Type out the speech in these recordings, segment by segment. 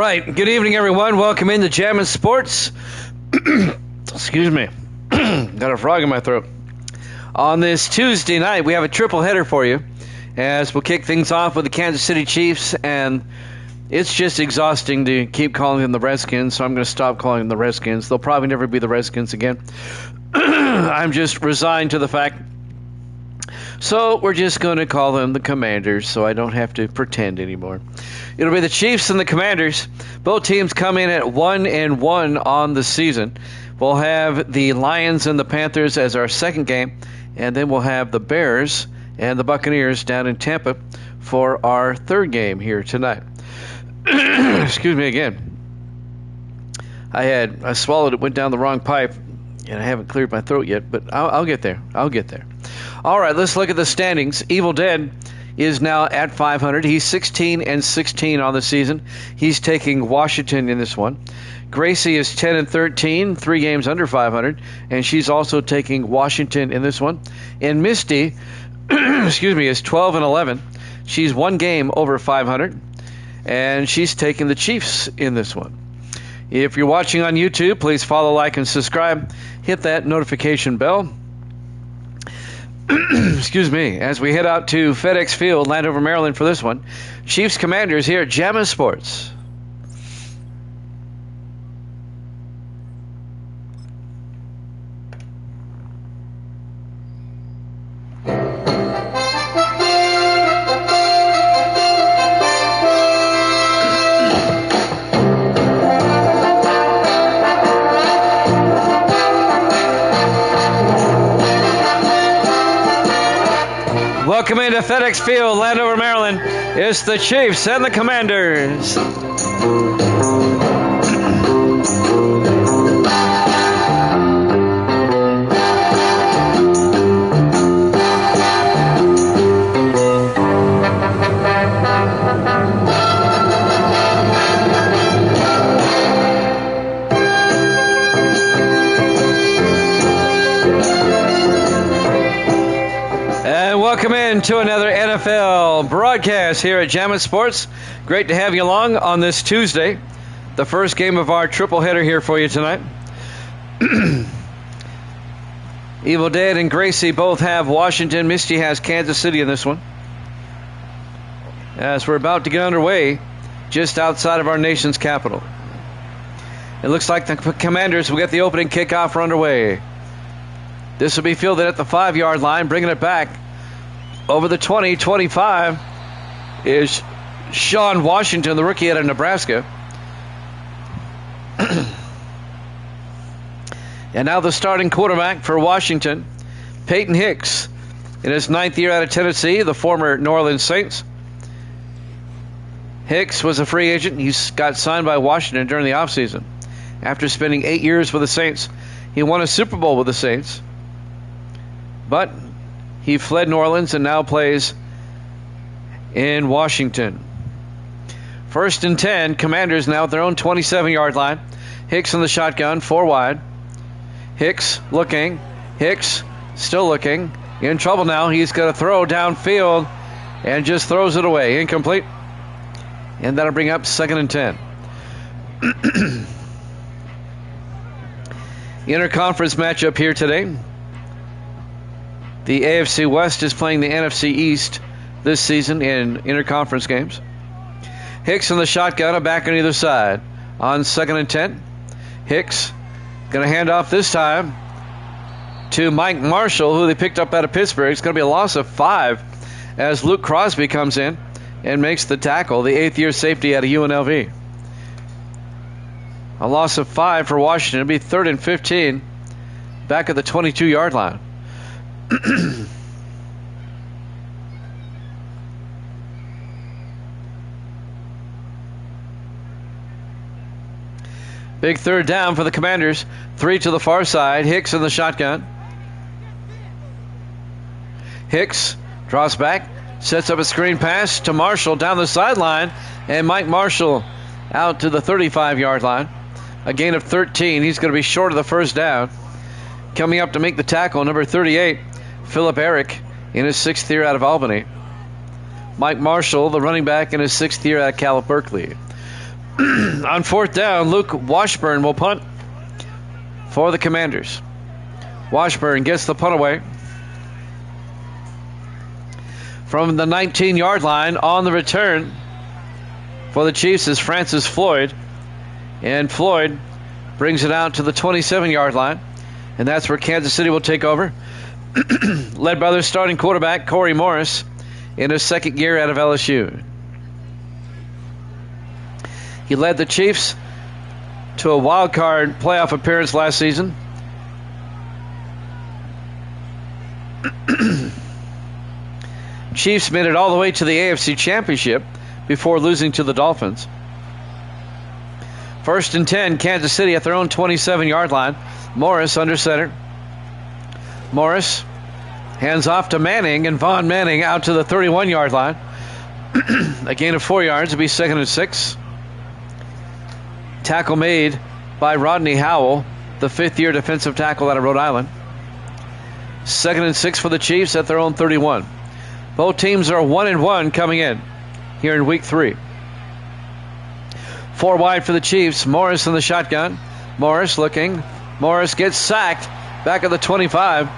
right. Good evening, everyone. Welcome into Jammin' Sports. Excuse me. Got a frog in my throat. On this Tuesday night, we have a triple header for you as we'll kick things off with the Kansas City Chiefs, and it's just exhausting to keep calling them the Redskins, so I'm going to stop calling them the Redskins. They'll probably never be the Redskins again. I'm just resigned to the fact. So we're just going to call them the Commanders, so I don't have to pretend anymore. It'll be the Chiefs and the Commanders. Both teams come in at 1-1 on the season. We'll have the Lions and the Panthers as our second game, and then we'll have the Bears and the Buccaneers down in Tampa for our third game here tonight. Excuse me again. I swallowed it, went down the wrong pipe, and I haven't cleared my throat yet, but I'll get there. I'll get there. All right, let's look at the standings. Evil Dead is now at 500. He's 16-16 on the season. He's taking Washington in this one. Gracie is 10-13, 3 games under 500, and she's also taking Washington in this one. And Misty, excuse me, is 12-11. She's 1 game over 500, and she's taking the Chiefs in this one. If you're watching on YouTube, please follow, like, and subscribe. Hit that notification bell. Excuse me, as we head out to FedEx Field, Landover, Maryland for this one. Chiefs Commanders here at Jammin' Sports. Welcome into FedEx Field, Landover, Maryland. It's the Chiefs and the Commanders. Welcome in to another NFL broadcast here at Jammin' Sports. Great to have you along on this Tuesday, the first game of our triple header here for you tonight. Evil Dead and Gracie both have Washington. Misty has Kansas City in this one. As we're about to get underway just outside of our nation's capital. It looks like the Commanders will get the opening kickoff underway. This will be fielded at the 5-yard line, bringing it back over the 20-25 is Sean Washington, the rookie out of Nebraska. And now the starting quarterback for Washington, Peyton Hicks, in his 9th year out of Tennessee, the former New Orleans Saints. Hicks was a free agent. He got signed by Washington during the offseason. After spending 8 years with the Saints, he won a Super Bowl with the Saints. But he fled New Orleans and now plays in Washington. 1st and 10, Commanders now at their own 27-yard line. Hicks in the shotgun, 4 wide. Hicks looking. Hicks still looking. In trouble now. He's going to throw downfield and just throws it away. Incomplete. And that'll bring up 2nd and 10. Interconference matchup here today. The AFC West is playing the NFC East this season in interconference games. Hicks in the shotgun, a back on either side. On 2nd and 10, Hicks going to hand off this time to Mike Marshall, who they picked up out of Pittsburgh. It's going to be a loss of 5 as Luke Crosby comes in and makes the tackle, the 8th-year safety out of UNLV. A loss of 5 for Washington. It'll be 3rd and 15 back at the 22-yard line. Big 3rd down for the Commanders. 3 to the far side. Hicks in the shotgun. Hicks draws back, sets up a screen pass to Marshall down the sideline, and Mike Marshall out to the 35-yard line. A gain of 13. He's going to be short of the 1st down. Coming up to make the tackle, number 38, Philip Eric, in his 6th year out of Albany. Mike Marshall, the running back, in his 6th year at Cal Berkeley. On fourth down, Luke Washburn will punt for the Commanders. Washburn gets the punt away from the 19-yard line. On the return for the Chiefs is Francis Floyd. And Floyd brings it out to the 27-yard line. And that's where Kansas City will take over. Led by their starting quarterback, Corey Morris, in his second year out of LSU. He led the Chiefs to a wild card playoff appearance last season. Chiefs made it all the way to the AFC Championship before losing to the Dolphins. First and 10, Kansas City at their own 27-yard line. Morris under center. Morris hands off to Manning, and Von Manning out to the 31-yard line. A gain of 4 yards. It'll be 2nd and 6. Tackle made by Rodney Howell, the fifth-year defensive tackle out of Rhode Island. 2nd and 6 for the Chiefs at their own 31. Both teams are 1-1 coming in here in week 3. 4 wide for the Chiefs. Morris in the shotgun. Morris looking. Morris gets sacked back at the 25.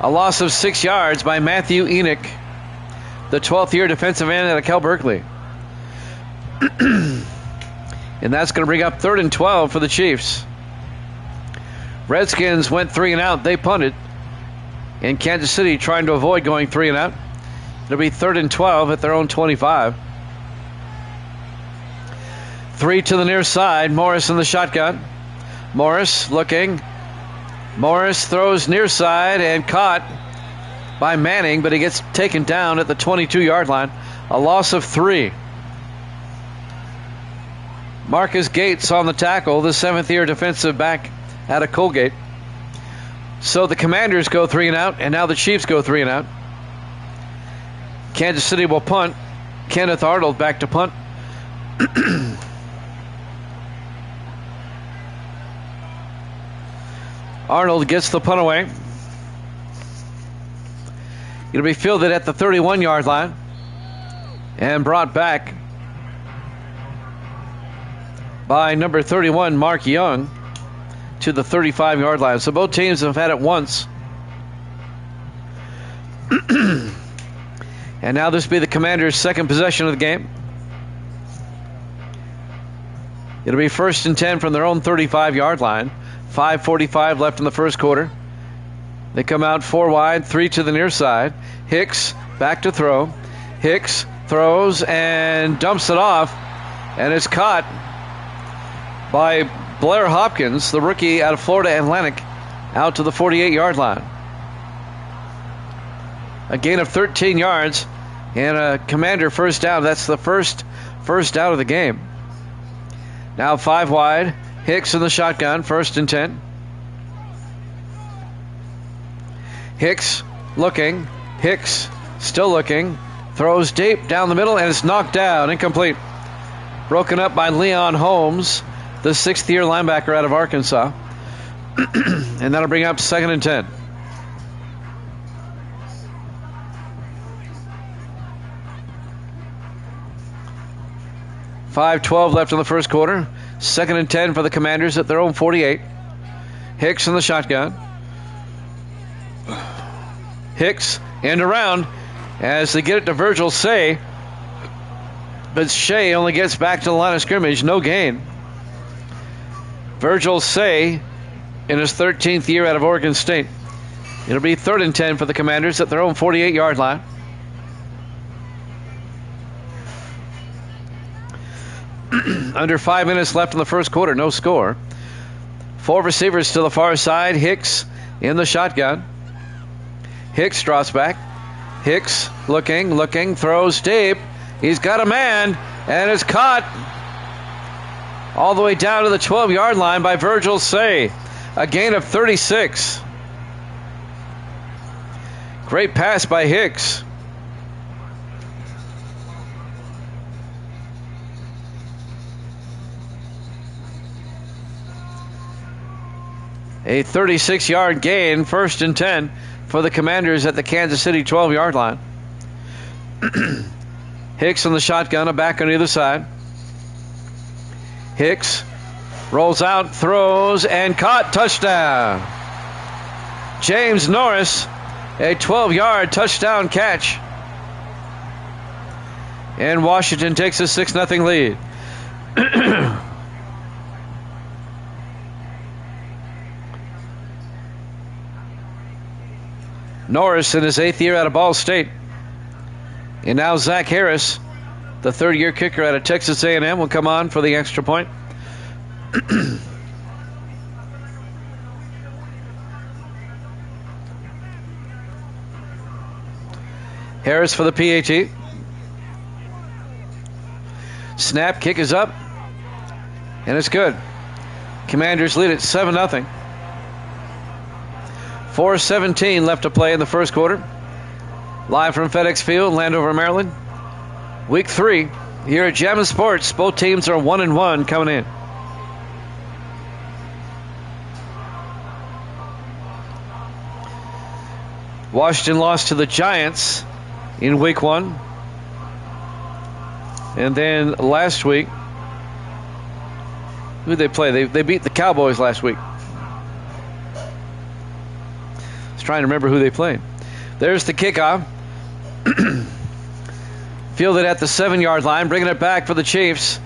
A loss of 6 yards by Matthew Enoch, the 12th-year defensive end out of Cal Berkeley. And that's going to bring up 3rd and 12 for the Chiefs. Redskins went 3 and out. They punted. And Kansas City trying to avoid going 3 and out. It'll be 3rd and 12 at their own 25. 3 to the near side. Morris in the shotgun. Morris looking. Morris throws near side and caught by Manning, but he gets taken down at the 22-yard line. A loss of 3. Marcus Gates on the tackle, the 7th-year defensive back out of Colgate. So the Commanders go 3 and out, and now the Chiefs go 3 and out. Kansas City will punt. Kenneth Arnold back to punt. Arnold gets the punt away. It'll be fielded at the 31-yard line and brought back by number 31, Mark Young, to the 35-yard line. So both teams have had it once. And now this will be the Commanders' second possession of the game. It'll be 1st and 10 from their own 35-yard line. 5:45 left in the first quarter. They come out 4 wide, 3 to the near side. Hicks back to throw. Hicks throws and dumps it off, and it's caught by Blair Hopkins, the rookie out of Florida Atlantic, out to the 48-yard line. A gain of 13 yards and a Commander first down. That's the first down of the game. Now 5 wide. Hicks in the shotgun, 1st and 10. Hicks looking. Hicks still looking. Throws deep down the middle, and it's knocked down. Incomplete. Broken up by Leon Holmes, the 6th-year linebacker out of Arkansas. And that'll bring up 2nd and 10. .5:12 left in the first quarter. 2nd and 10 for the Commanders at their own 48. Hicks in the shotgun. Hicks end around as they get it to Virgil Say. But Shea only gets back to the line of scrimmage. No gain. Virgil Say in his 13th year out of Oregon State. It'll be 3rd and 10 for the Commanders at their own 48-yard line. Under 5 minutes left in the first quarter. No score. 4 receivers to the far side. Hicks in the shotgun. Hicks drops back. Hicks looking, throws deep. He's got a man, and it's caught all the way down to the 12-yard line by Virgil Say. A gain of 36. Great pass by Hicks. A 36-yard gain, 1st and 10 for the Commanders at the Kansas City 12-yard line. Hicks on the shotgun, a back on either side. Hicks rolls out, throws, and caught. Touchdown. James Norris, a 12-yard touchdown catch. And Washington takes a 6-0 lead. Norris in his 8th year out of Ball State. And now Zach Harris, the 3rd-year kicker out of Texas A&M, will come on for the extra point. Harris for the PAT. Snap, kick is up, and it's good. Commanders lead it 7-0. 4:17 left to play in the first quarter. Live from FedEx Field, Landover, Maryland. Week 3 here at Jammin' Sports. Both teams are 1-1 coming in. Washington lost to the Giants in week 1. And then last week, who did they play? They beat the Cowboys last week. I was trying to remember who they played. There's the kickoff. Fielded at the 7-yard line, bringing it back for the Chiefs.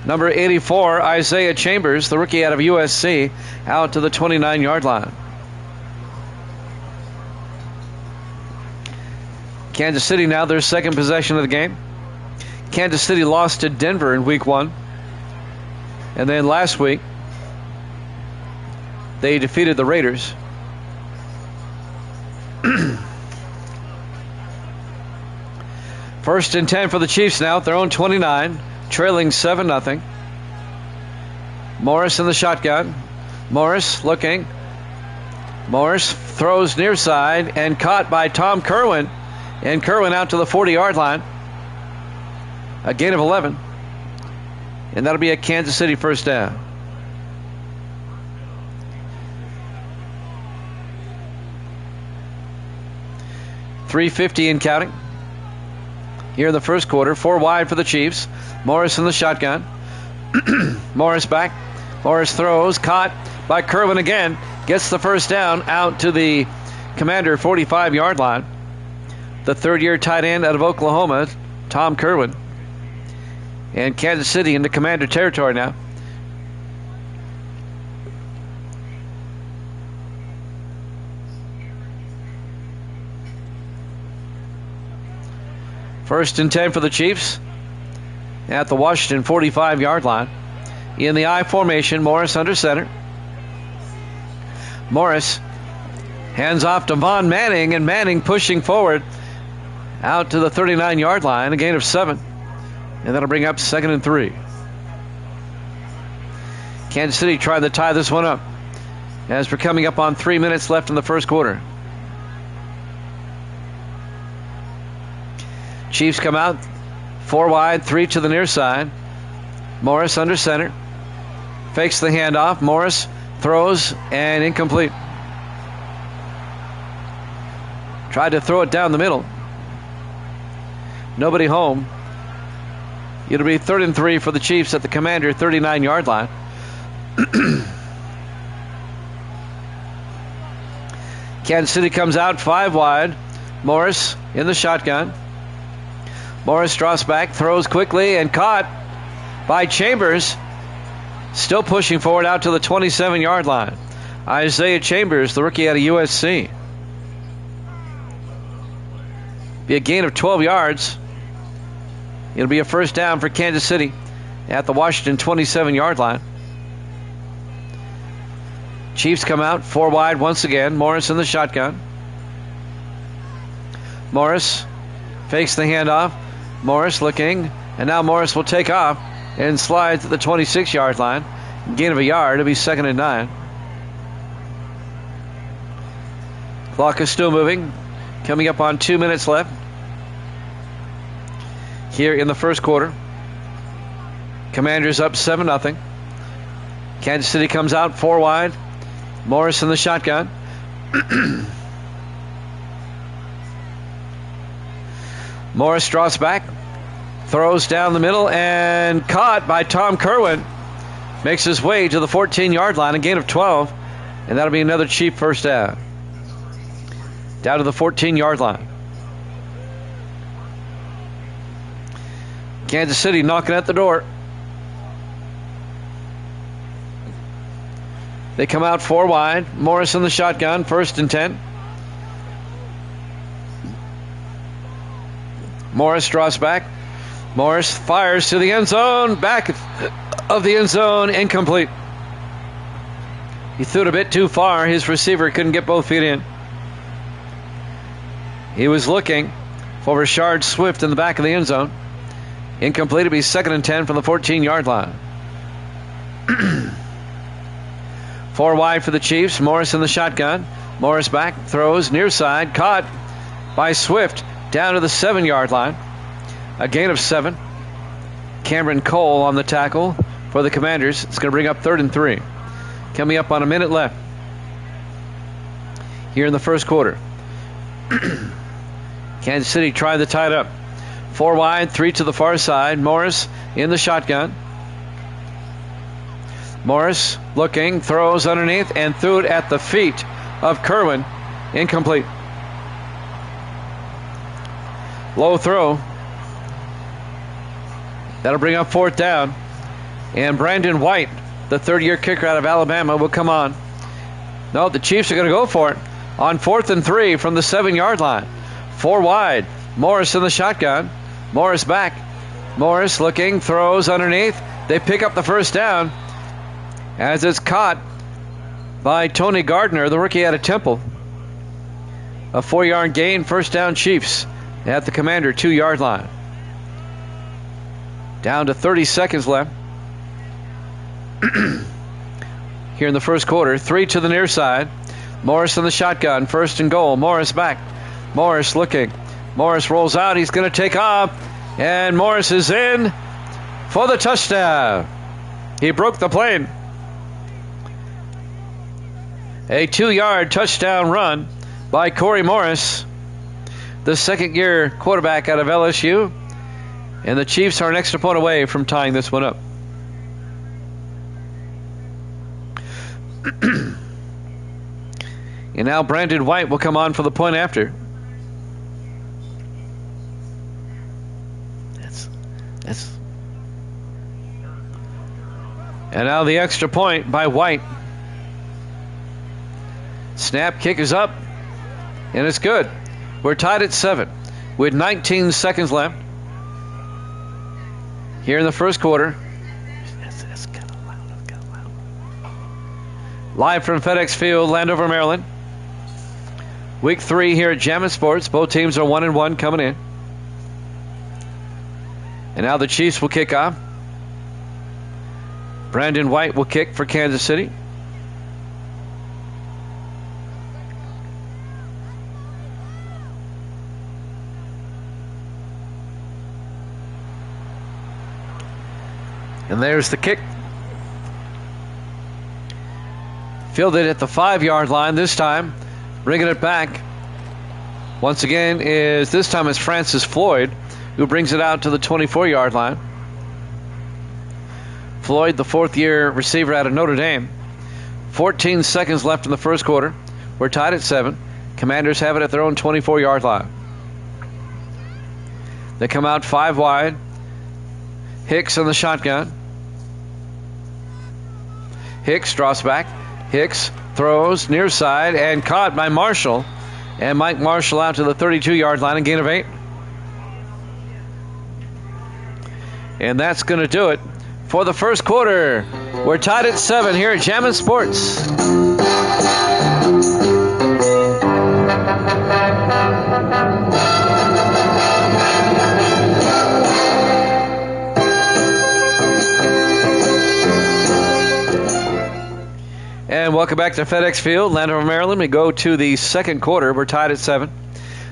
Number 84, Isaiah Chambers, the rookie out of USC, out to the 29-yard line. Kansas City now their second possession of the game. Kansas City lost to Denver in week 1. And then last week, they defeated the Raiders. First and 10 for the Chiefs now at their own 29, trailing 7-0. Morris in the shotgun. Morris looking. Morris throws near side and caught by Tom Kerwin. And Kerwin out to the 40-yard line. A gain of 11. And that'll be a Kansas City first down. .350 and counting. Here in the first quarter, 4 wide for the Chiefs. Morris in the shotgun. Morris back. Morris throws, caught by Kerwin again. Gets the first down out to the Commander 45-yard line. The 3rd-year tight end out of Oklahoma, Tom Kerwin. And Kansas City into Commander territory now. First and 10 for the Chiefs at the Washington 45-yard line. In the I formation, Morris under center. Morris hands off to Von Manning, and Manning pushing forward out to the 39-yard line, a gain of 7. And that'll bring up 2nd and 3. Kansas City trying to tie this one up as we're coming up on 3 minutes left in the first quarter. Chiefs come out 4 wide, 3 to the near side. Morris under center. Fakes the handoff. Morris throws and incomplete. Tried to throw it down the middle. Nobody home. It'll be 3rd and 3 for the Chiefs at the Commander 39-yard line. Kansas City comes out 5 wide. Morris in the shotgun. Morris draws back, throws quickly, and caught by Chambers. Still pushing forward out to the 27-yard line. Isaiah Chambers, the rookie out of USC. Be a gain of 12 yards. It'll be a first down for Kansas City at the Washington 27-yard line. Chiefs come out 4 wide once again. Morris in the shotgun. Morris fakes the handoff. Morris looking, and now Morris will take off and slide to the 26-yard line. Gain of a yard. It'll be 2nd and 9. Clock is still moving. Coming up on 2 minutes left here in the first quarter. Commanders up 7-0. Kansas City comes out 4 wide. Morris in the shotgun. Morris draws back, throws down the middle, and caught by Tom Kerwin. Makes his way to the 14-yard line, a gain of 12, and that'll be another Chief first down. Down to the 14-yard line. Kansas City knocking at the door. They come out 4 wide. Morris in the shotgun, 1st and 10. Morris draws back. Morris fires to the end zone. Back of the end zone, incomplete. He threw it a bit too far. His receiver couldn't get both feet in. He was looking for Rashard Swift in the back of the end zone. Incomplete. It'll be 2nd and 10 from the 14-yard line. 4 wide for the Chiefs. Morris in the shotgun. Morris back, throws near side, caught by Swift down to the 7-yard line. A gain of 7. Cameron Cole on the tackle for the Commanders. It's going to bring up 3rd and 3. Coming up on a minute left here in the first quarter. Kansas City tried to tie it up. 4 wide, 3 to the far side. Morris in the shotgun. Morris looking, throws underneath, and threw it at the feet of Kerwin. Incomplete. Low throw. That'll bring up 4th down. And Brandon White, the 3rd-year kicker out of Alabama, will come on. No, the Chiefs are going to go for it on 4th and 3 from the 7-yard line. 4 wide. Morris in the shotgun. Morris back. Morris looking, throws underneath. They pick up the first down as it's caught by Tony Gardner, the rookie out of Temple. A 4-yard gain, first down Chiefs at the Commander 2-yard line. Down to 30 seconds left here in the first quarter. 3 to the near side. Morris in the shotgun, 1st and goal. Morris back. Morris looking. Morris rolls out. He's going to take off. And Morris is in for the touchdown. He broke the plane. A 2-yard touchdown run by Corey Morris, the 2nd-year quarterback out of LSU. And the Chiefs are an extra point away from tying this one up. And now Brandon White will come on for the point after. And now the extra point by White. Snap, kick is up, and it's good. We're tied at 7 with 19 seconds left here in the first quarter. That's kind of loud. Live from FedEx Field, Landover, Maryland. Week 3 here at Jammin' Sports. Both teams are 1-1 coming in. And now the Chiefs will kick off. Brandon White will kick for Kansas City. And there's the kick. Fielded at the 5-yard line this time. Bringing it back once again this time is Francis Floyd, who brings it out to the 24-yard line. Floyd, the 4th-year receiver out of Notre Dame. 14 seconds left in the first quarter. We're tied at 7. Commanders have it at their own 24-yard line. They come out 5 wide. Hicks in the shotgun. Hicks draws back. Hicks throws near side and caught by Marshall. And Mike Marshall out to the 32-yard line, a gain of 8. And that's going to do it for the first quarter. We're tied at 7 here at Jammin' Sports. And welcome back to FedEx Field, Landover, Maryland. We go to the second quarter. We're tied at 7.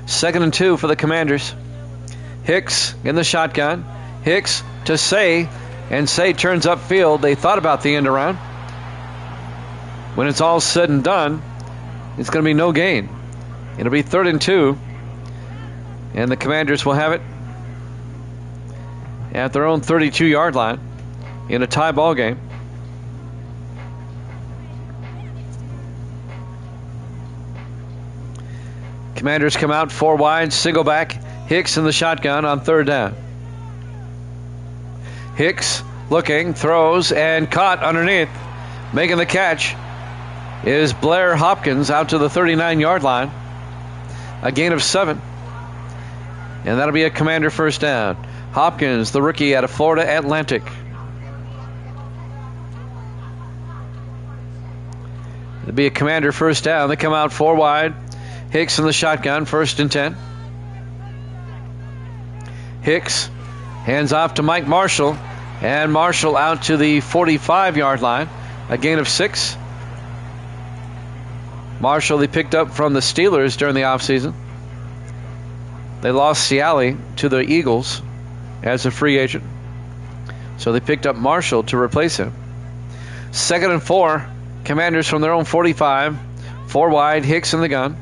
2nd and 2 for the Commanders. Hicks in the shotgun. Hicks to Say, and Say turns upfield. They thought about the end around. When it's all said and done, it's going to be no gain. It'll be 3rd and 2, and the Commanders will have it at their own 32-yard line in a tie ball game. Commanders come out 4 wide, single back. Hicks in the shotgun on 3rd down. Hicks looking, throws, and caught underneath. Making the catch is Blair Hopkins out to the 39-yard line. A gain of 7. And that'll be a Commander first down. Hopkins, the rookie out of Florida Atlantic. It'll be a Commander first down. They come out 4 wide. Hicks in the shotgun, 1st and 10. Hicks hands off to Mike Marshall. And Marshall out to the 45-yard line. A gain of 6. Marshall they picked up from the Steelers during the offseason. They lost Ciali to the Eagles as a free agent. So they picked up Marshall to replace him. 2nd and 4. Commanders from their own 45. 4 wide. Hicks in the gun.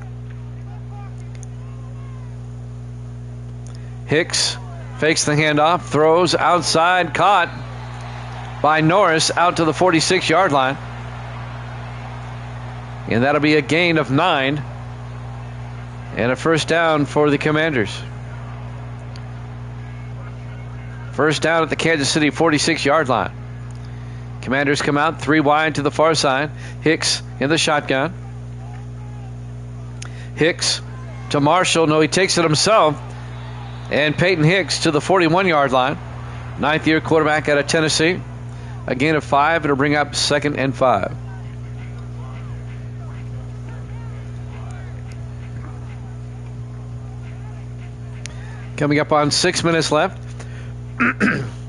Hicks fakes the handoff. Throws outside. Caught by Norris out to the 46-yard line. And that'll be a gain of 9. And a first down for the Commanders. First down at the Kansas City 46-yard line. Commanders come out 3 wide to the far side. Hicks in the shotgun. Hicks to Marshall. No, he takes it himself. And Peyton Hicks to the 41-yard line. 9th-year quarterback out of Tennessee. A gain of 5. It'll bring up 2nd and 5. Coming up on 6 minutes left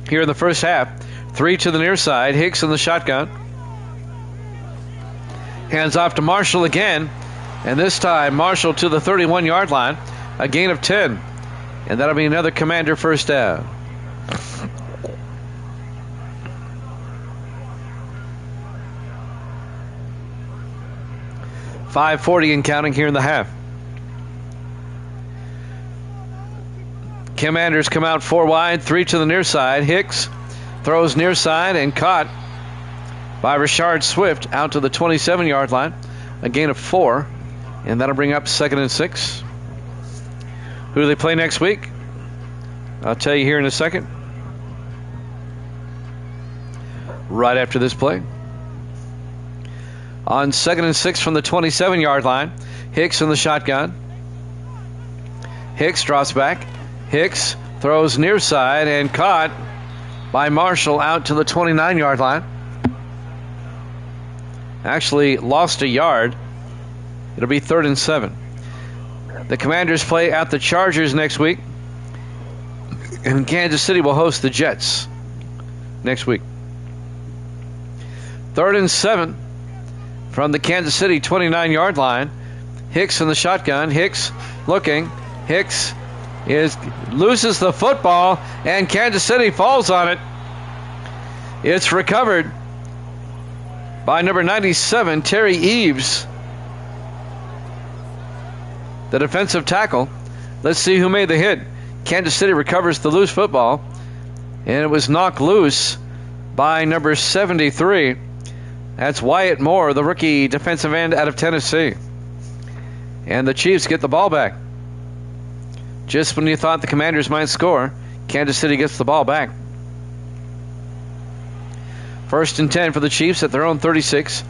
here in the first half. 3 to the near side. Hicks in the shotgun. Hands off to Marshall again. And this time Marshall to the 31-yard line. A gain of 10. And that'll be another Commander first down. .540 and counting here in the half. Commanders come out 4 wide, 3 to the near side. Hicks throws near side and caught by Rashard Swift out to the 27-yard line. A gain of 4, and that'll bring up 2nd and 6. Who do they play next week? I'll tell you here in a second. Right after this play. On 2nd and 6 from the 27-yard line. Hicks in the shotgun. Hicks drops back. Hicks throws near side and caught by Marshall out to the 29-yard line. Actually lost a yard. It'll be 3rd and 7. The Commanders play at the Chargers next week. And Kansas City will host the Jets next week. 3rd and 7 from the Kansas City 29-yard line. Hicks in the shotgun. Hicks looking. Hicks loses the football, and Kansas City falls on it. It's recovered by number 97, Terry Eves, the defensive tackle. Let's see who made the hit. Kansas City recovers the loose football, and it was knocked loose by number 73. That's Wyatt Moore, the rookie defensive end out of Tennessee. And the Chiefs get the ball back. Just when you thought the Commanders might score, Kansas City gets the ball back. 1st and 10 for the Chiefs at their own 36.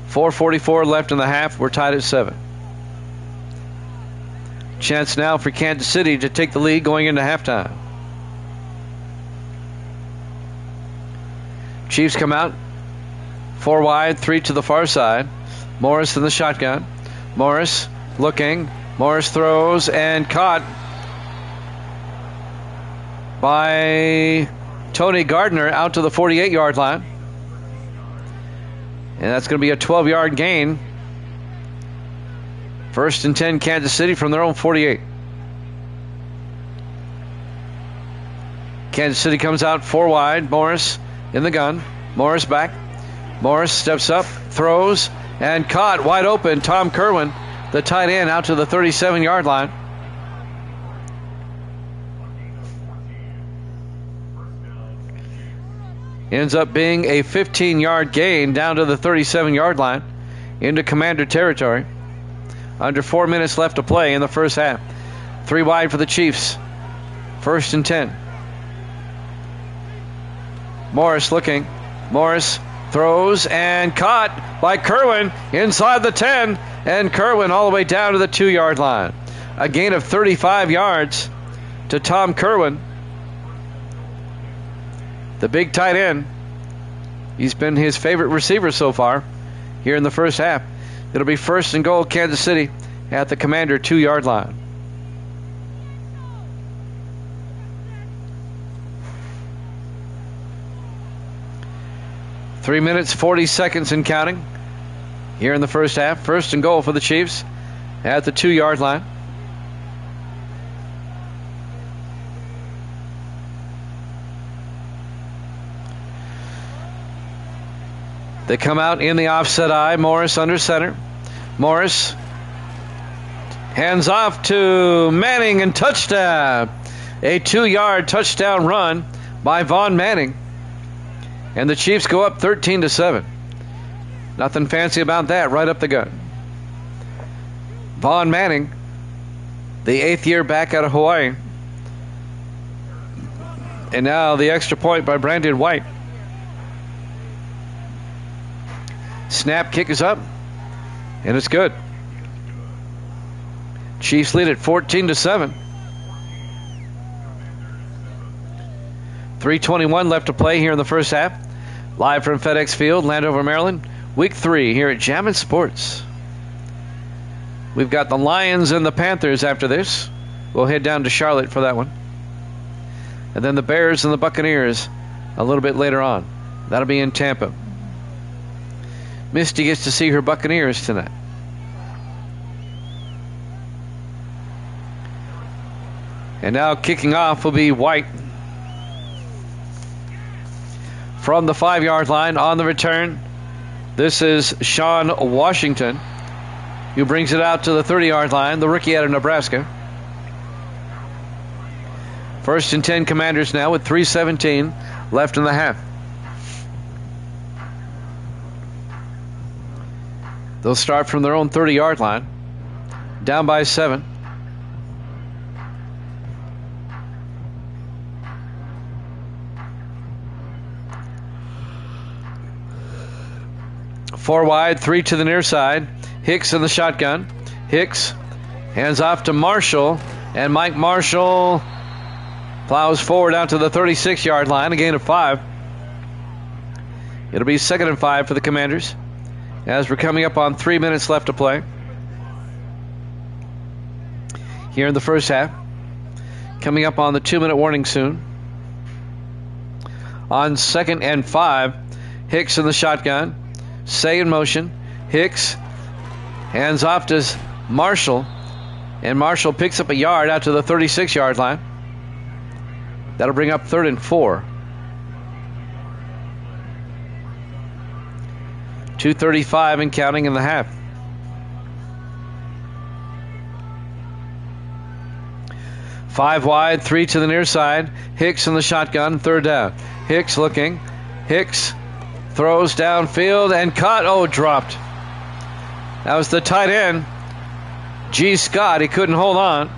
4:44 left in the half. We're tied at 7. Chance now for Kansas City to take the lead going into halftime. Chiefs come out 4 wide, 3 to the far side. Morris in the shotgun. Morris looking. Morris throws and caught by Tony Gardner out to the 48-yard line. And that's going to be a 12-yard gain. 1st and 10 Kansas City from their own 48. Kansas City comes out 4 wide. Morris in the gun. Morris back. Morris steps up, throws, and caught wide open. Tom Kerwin, the tight end, out to the 37-yard line. Ends up being a 15-yard gain down to the 37-yard line into Commander territory. Under 4 minutes left to play in the first half. 3 wide for the Chiefs. 1st and 10. Morris looking. Morris throws and caught by Kerwin inside the 10. And Kerwin all the way down to the 2-yard line. A gain of 35 yards to Tom Kerwin. The big tight end. He's been his favorite receiver so far here in the first half. It'll be 1st and goal, Kansas City at the Commander 2-yard line. Three minutes, 40 seconds and counting here in the first half. 1st and goal for the Chiefs at the 2-yard line. They come out in the offset eye. Morris under center. Morris hands off to Manning and touchdown. A 2-yard touchdown run by Vaughn Manning. And the Chiefs go up 13-7. Nothing fancy about that. Right up the gut. Vaughn Manning, the 8th year back out of Hawaii. And now the extra point by Brandon White. Snap, kick is up, and it's good. Chiefs lead at 14-7. 3:21 left to play here in the first half. Live from FedEx Field, Landover, Maryland. Week 3 here at Jammin' Sports. We've got the Lions and the Panthers after this. We'll head down to Charlotte for that one. And then the Bears and the Buccaneers a little bit later on. That'll be in Tampa. Misty gets to see her Buccaneers tonight. And now kicking off will be White. From the 5-yard line on the return, this is Sean Washington, who brings it out to the 30-yard line, the rookie out of Nebraska. 1st and 10 Commanders now with 3:17 left in the half. They'll start from their own 30-yard line, down by 7. Four wide, 3 to the near side. Hicks in the shotgun. Hicks hands off to Marshall, and Mike Marshall plows forward out to the 36-yard line, a gain of 5. It'll be 2nd and 5 for the Commanders as we're coming up on 3 minutes left to play here in the first half. Coming up on the 2-minute warning soon. On 2nd and 5, Hicks in the shotgun. Say in motion. Hicks hands off to Marshall, and Marshall picks up a yard out to the 36-yard line. That'll bring up 3rd and 4. 2:35 and counting in the half. Five wide, 3 to the near side. Hicks in the shotgun, 3rd down. Hicks looking. Hicks throws downfield and caught. Oh, dropped. That was the tight end, G. Scott. He couldn't hold on.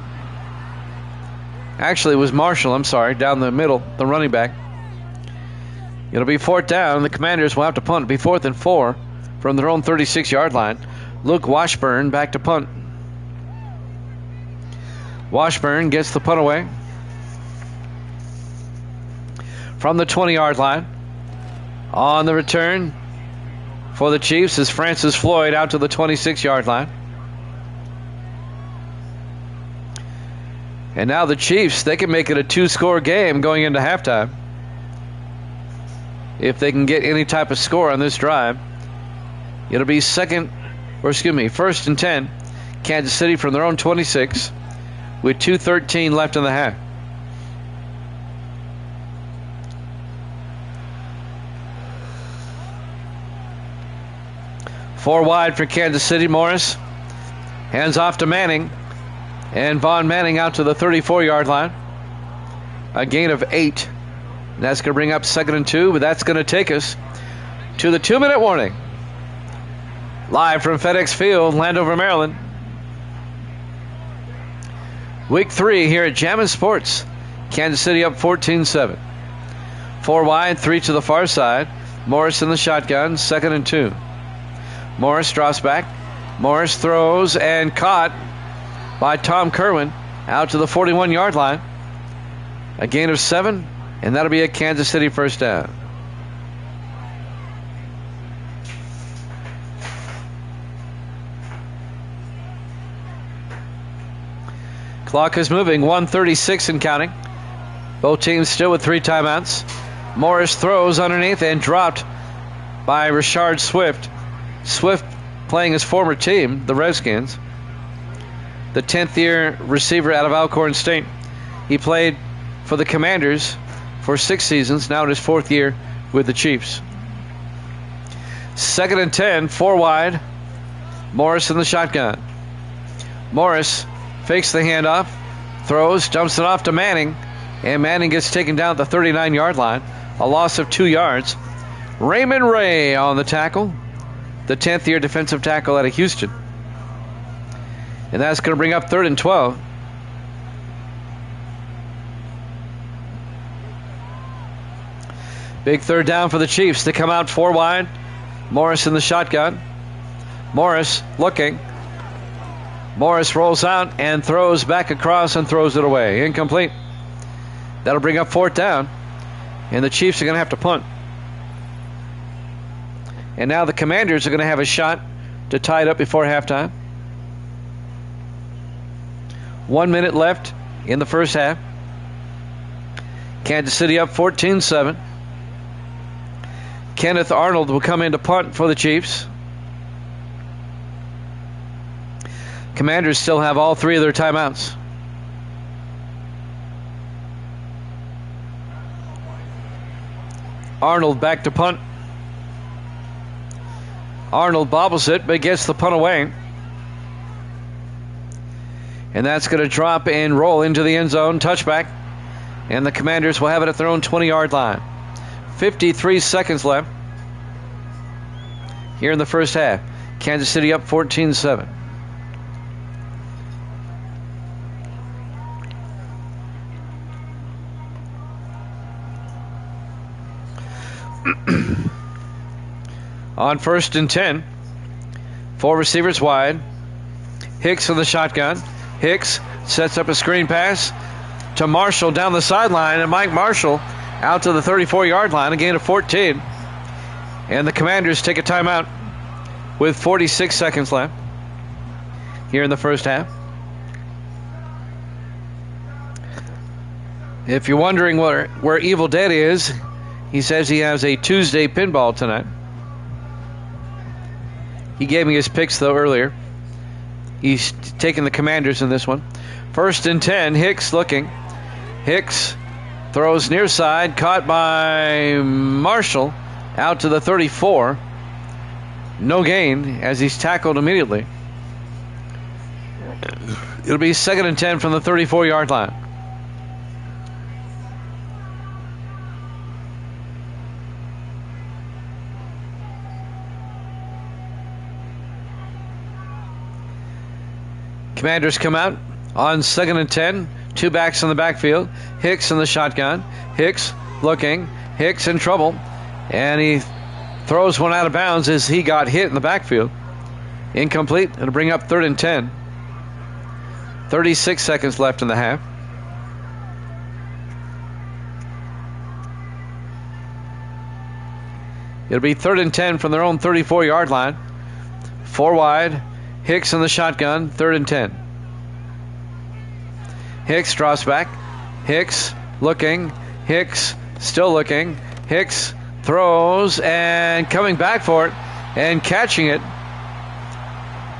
Actually, it was Marshall, I'm sorry, down the middle, the running back. It'll be 4th down. The Commanders will have to punt. It'll be 4th and 4 from their own 36-yard line. Luke Washburn back to punt. Washburn gets the punt away from the 20-yard line. On the return for the Chiefs is Francis Floyd out to the 26-yard line. And now the Chiefs, they can make it a 2-score game going into halftime if they can get any type of score on this drive. It'll be 1st and 10, Kansas City from their own 26 with 2:13 left in the half. Four wide for Kansas City. Morris hands off to Manning, and Vaughn Manning out to the 34-yard line. A gain of 8. And that's going to bring up 2nd and 2, but that's going to take us to the 2-minute warning. Live from FedEx Field, Landover, Maryland. Week 3 here at Jammin' Sports. Kansas City up 14-7. 4 wide, 3 to the far side. Morris in the shotgun, 2nd and 2. Morris drops back. Morris throws and caught by Tom Kerwin out to the 41-yard line. A gain of 7, and that'll be a Kansas City first down. Clock is moving, 1:36 and counting. Both teams still with 3 timeouts. Morris throws underneath and dropped by Rashard Swift. Swift playing his former team, the Redskins. The 10th-year receiver out of Alcorn State. He played for the Commanders for 6 seasons, now in his 4th year with the Chiefs. 2nd and 10, 4 wide. Morris in the shotgun. Morris fakes the handoff, throws, dumps it off to Manning, and Manning gets taken down at the 39-yard line. A loss of 2 yards. Raymond Ray on the tackle, the 10th-year defensive tackle out of Houston. And that's going to bring up 3rd and 12. Big 3rd down for the Chiefs. They come out 4 wide. Morris in the shotgun. Morris looking. Morris rolls out and throws back across and throws it away. Incomplete. That'll bring up 4th down. And the Chiefs are going to have to punt. And now the Commanders are going to have a shot to tie it up before halftime. 1 minute left in the first half. Kansas City up 14-7. Kenneth Arnold will come in to punt for the Chiefs. Commanders still have all 3 of their timeouts. Arnold back to punt. Arnold bobbles it, but gets the punt away. And that's going to drop and roll into the end zone. Touchback. And the Commanders will have it at their own 20-yard line. 53 seconds left here in the first half. Kansas City up 14-7. On 1st and 10, 4 receivers wide. Hicks in the shotgun. Hicks sets up a screen pass to Marshall down the sideline, and Mike Marshall out to the 34-yard line, a gain of 14. And the Commanders take a timeout with 46 seconds left here in the first half. If you're wondering where Evil Dead is, he says he has a Tuesday pinball tonight. He gave me his picks, though, earlier. He's taking the Commanders in this one. 1st and 10, Hicks looking. Hicks throws near side, caught by Marshall, out to the 34. No gain as he's tackled immediately. It'll be 2nd and 10 from the 34-yard line. Commanders come out on 2nd and 10. 2 backs in the backfield. Hicks in the shotgun. Hicks looking. Hicks in trouble. And he throws one out of bounds as he got hit in the backfield. Incomplete. It'll bring up 3rd and 10. 36 seconds left in the half. It'll be 3rd and 10 from their own 34-yard line. 4 wide. Hicks in the shotgun. 3rd and 10. Hicks drops back. Hicks looking. Hicks still looking. Hicks throws and coming back for it and catching it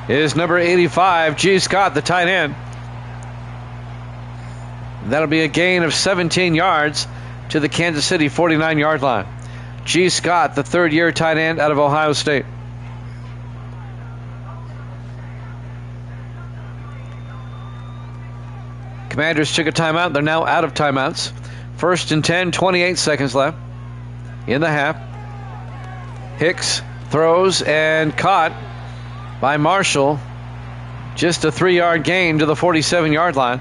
is number 85, G. Scott, the tight end. That'll be a gain of 17 yards to the Kansas City 49-yard line. G. Scott, the 3rd-year tight end out of Ohio State. Commanders took a timeout. They're now out of timeouts. 1st and 10, 28 seconds left in the half. Hicks throws and caught by Marshall. Just a 3-yard gain to the 47-yard line.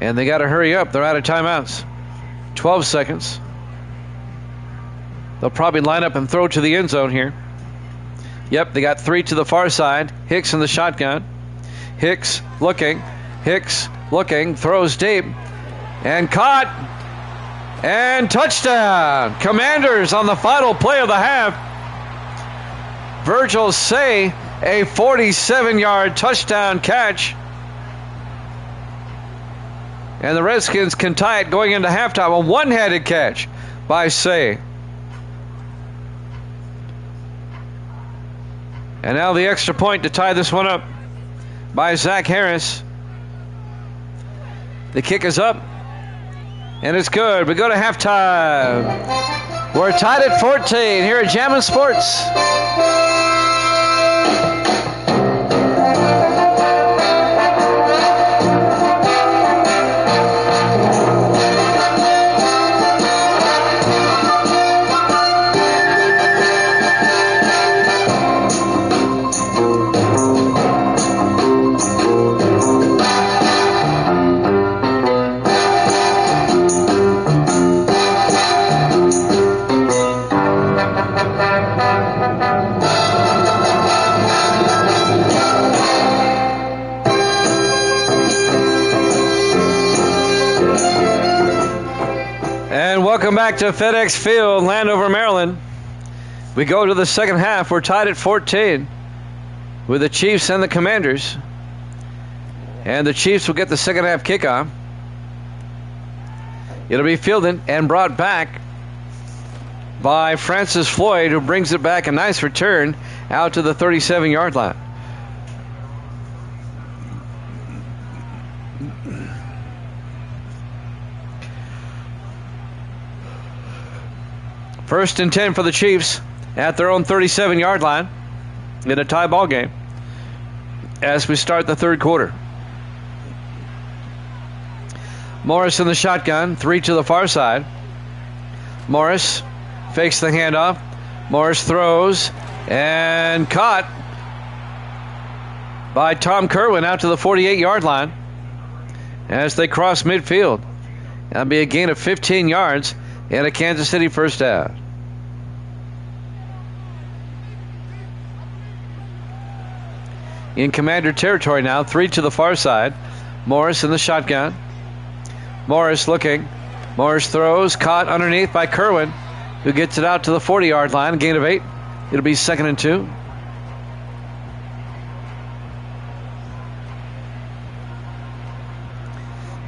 And they got to hurry up. They're out of timeouts. 12 seconds. They'll probably line up and throw to the end zone here. Yep, they got 3 to the far side. Hicks in the shotgun. Hicks looking, throws deep, and caught, and touchdown! Commanders on the final play of the half. Virgil Say, a 47-yard touchdown catch. And the Redskins can tie it going into halftime. A one-handed catch by Say. And now the extra point to tie this one up by Zach Harris. The kick is up, and it's good. We go to halftime. We're tied at 14 here at Jammin' Sports. Welcome back to FedEx Field, Landover, Maryland. We go to the second half. We're tied at 14 with the Chiefs and the Commanders. And the Chiefs will get the second half kickoff. It'll be fielded and brought back by Francis Floyd, who brings it back a nice return out to the 37-yard line. First and 10 for the Chiefs at their own 37-yard line in a tie ball game as we start the third quarter. Morris in the shotgun, 3 to the far side. Morris fakes the handoff. Morris throws and caught by Tom Kerwin out to the 48-yard line as they cross midfield. That'll be a gain of 15 yards and a Kansas City first down. In Commander territory now, 3 to the far side. Morris in the shotgun. Morris looking. Morris throws, caught underneath by Kerwin, who gets it out to the 40-yard line, a gain of 8. It'll be 2nd and 2.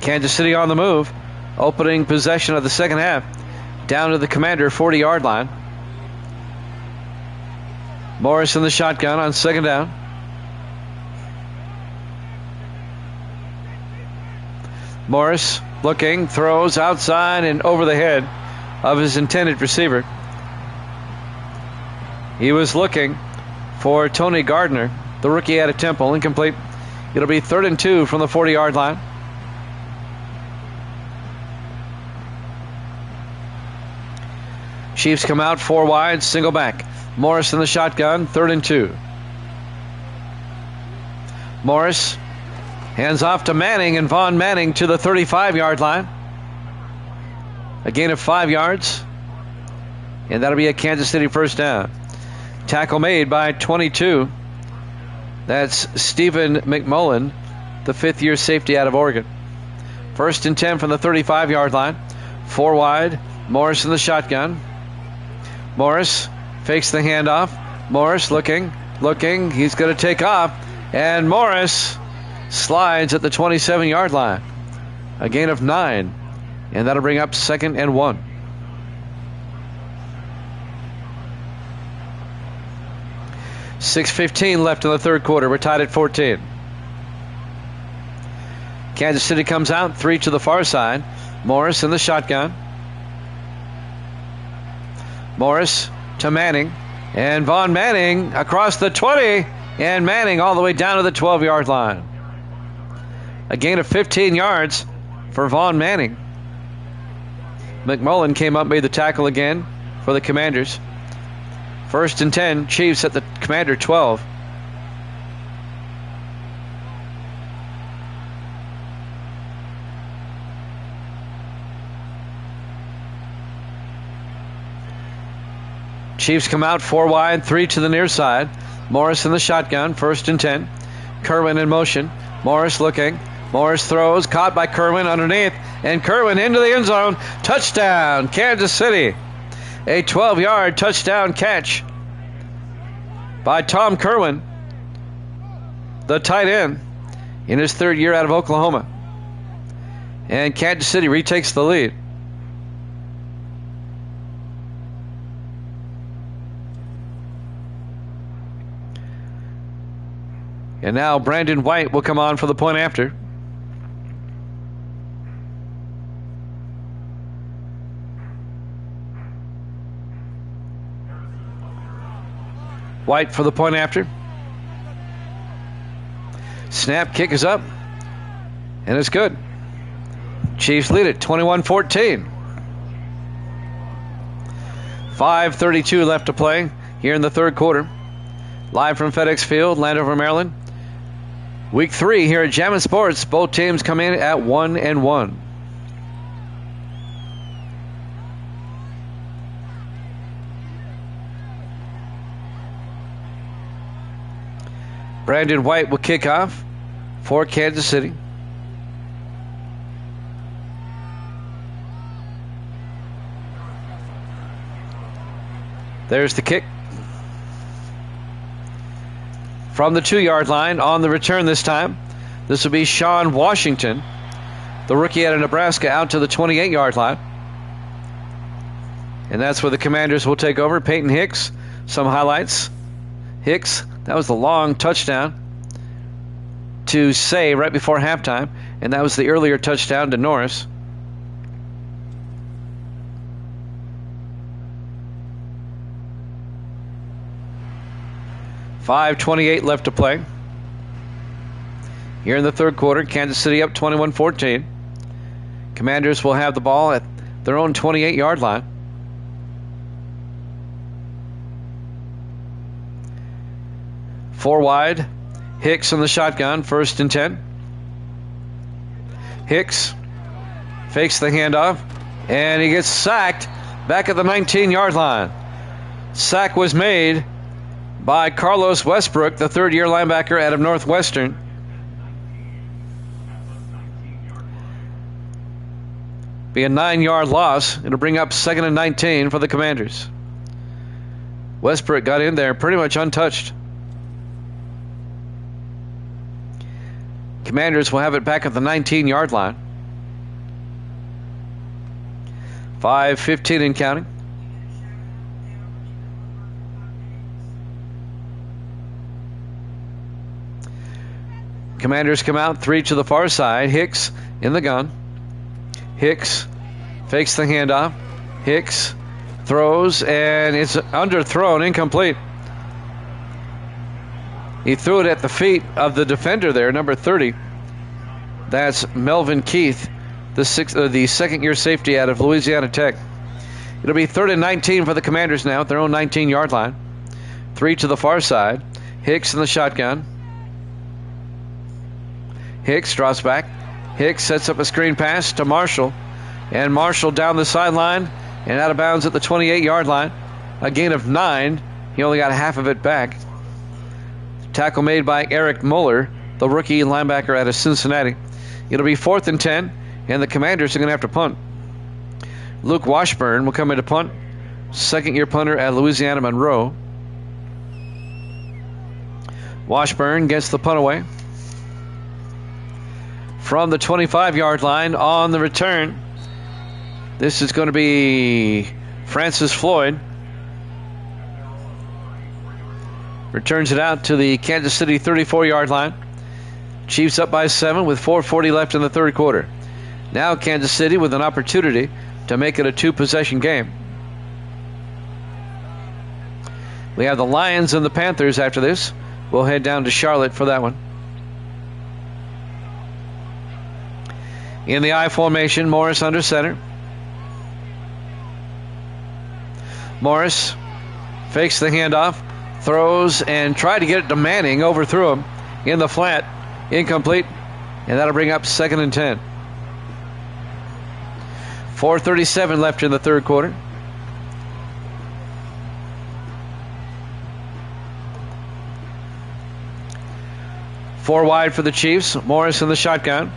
Kansas City on the move, opening possession of the second half, down to the Commander 40-yard line. Morris in the shotgun on second down. Morris looking, throws outside and over the head of his intended receiver. He was looking for Tony Gardner, the rookie out of Temple, incomplete. It'll be 3rd and 2 from the 40-yard line. Chiefs come out 4 wide, single back. Morris in the shotgun, 3rd and 2. Morris hands off to Manning, and Vaughn Manning to the 35-yard line. A gain of 5 yards, and that'll be a Kansas City first down. Tackle made by 22. That's Stephen McMullen, the 5th-year safety out of Oregon. 1st and 10 from the 35-yard line. 4 wide. Morris in the shotgun. Morris fakes the handoff. Morris looking. He's going to take off, and Morris slides at the 27-yard line. A gain of 9, and that'll bring up 2nd and 1. .6:15 left in the third quarter. We're tied at 14. Kansas City comes out, 3 to the far side. Morris in the shotgun. Morris to Manning, and Vaughn Manning across the 20, and Manning all the way down to the 12-yard line. A gain of 15 yards for Vaughn Manning. McMullen came up, made the tackle again for the Commanders. 1st and 10, Chiefs at the Commander 12. Chiefs come out 4 wide, 3 to the near side. Morris in the shotgun, 1st and 10. Kerwin in motion. Morris looking. Morris throws, caught by Kerwin underneath, and Kerwin into the end zone. Touchdown, Kansas City. A 12-yard touchdown catch by Tom Kerwin, the tight end, in his 3rd year out of Oklahoma. And Kansas City retakes the lead. And now Brandon White will come on for the point after. White for the point after. Snap, kick is up, and it's good. Chiefs lead it 21-14. 5:32 left to play here in the 3rd quarter. Live from FedEx Field, Landover, Maryland. Week 3 here at Jammin' Sports. Both teams come in at 1-1. Brandon White will kick off for Kansas City. There's the kick. From the 2-yard line on the return this time. This will be Sean Washington, the rookie out of Nebraska, out to the 28-yard line. And that's where the Commanders will take over. Peyton Hicks, some highlights. Hicks, that was the long touchdown to Say right before halftime, and that was the earlier touchdown to Norris. .5:28 left to play. Here in the 3rd quarter, Kansas City up 21-14. Commanders will have the ball at their own 28-yard line. Four wide. Hicks in the shotgun, 1st and 10. Hicks fakes the handoff, and he gets sacked back at the 19-yard line. Sack was made by Carlos Westbrook, the 3rd-year linebacker out of Northwestern. Be a 9-yard loss. It'll bring up 2nd and 19 for the Commanders. Westbrook got in there pretty much untouched. Commanders will have it back at the 19-yard line. 5:15 and counting. Commanders come out 3 to the far side. Hicks in the gun. Hicks fakes the handoff. Hicks throws, and it's underthrown, incomplete. He threw it at the feet of the defender there, number 30. That's Melvin Keith, the 2nd-year safety out of Louisiana Tech. It'll be 3rd and 19 for the Commanders now at their own 19-yard line. 3 to the far side. Hicks in the shotgun. Hicks drops back. Hicks sets up a screen pass to Marshall. And Marshall down the sideline and out of bounds at the 28-yard line. A gain of 9. He only got half of it back. Tackle made by Eric Muller, the rookie linebacker out of Cincinnati. It'll be 4th and 10, and the Commanders are going to have to punt. Luke Washburn will come in to punt. 2nd-year punter at Louisiana Monroe. Washburn gets the punt away. From the 25-yard line on the return, this is going to be Francis Floyd. Returns it out to the Kansas City 34-yard line. Chiefs up by 7 with 4:40 left in the 3rd quarter. Now Kansas City with an opportunity to make it a 2-possession game. We have the Lions and the Panthers after this. We'll head down to Charlotte for that one. In the I formation, Morris under center. Morris fakes the handoff, throws, and tried to get it to Manning, overthrew him in the flat, incomplete, and that'll bring up 2nd and 10. 4:37 left in the 3rd quarter. 4 wide for the Chiefs. Morris in the shotgun.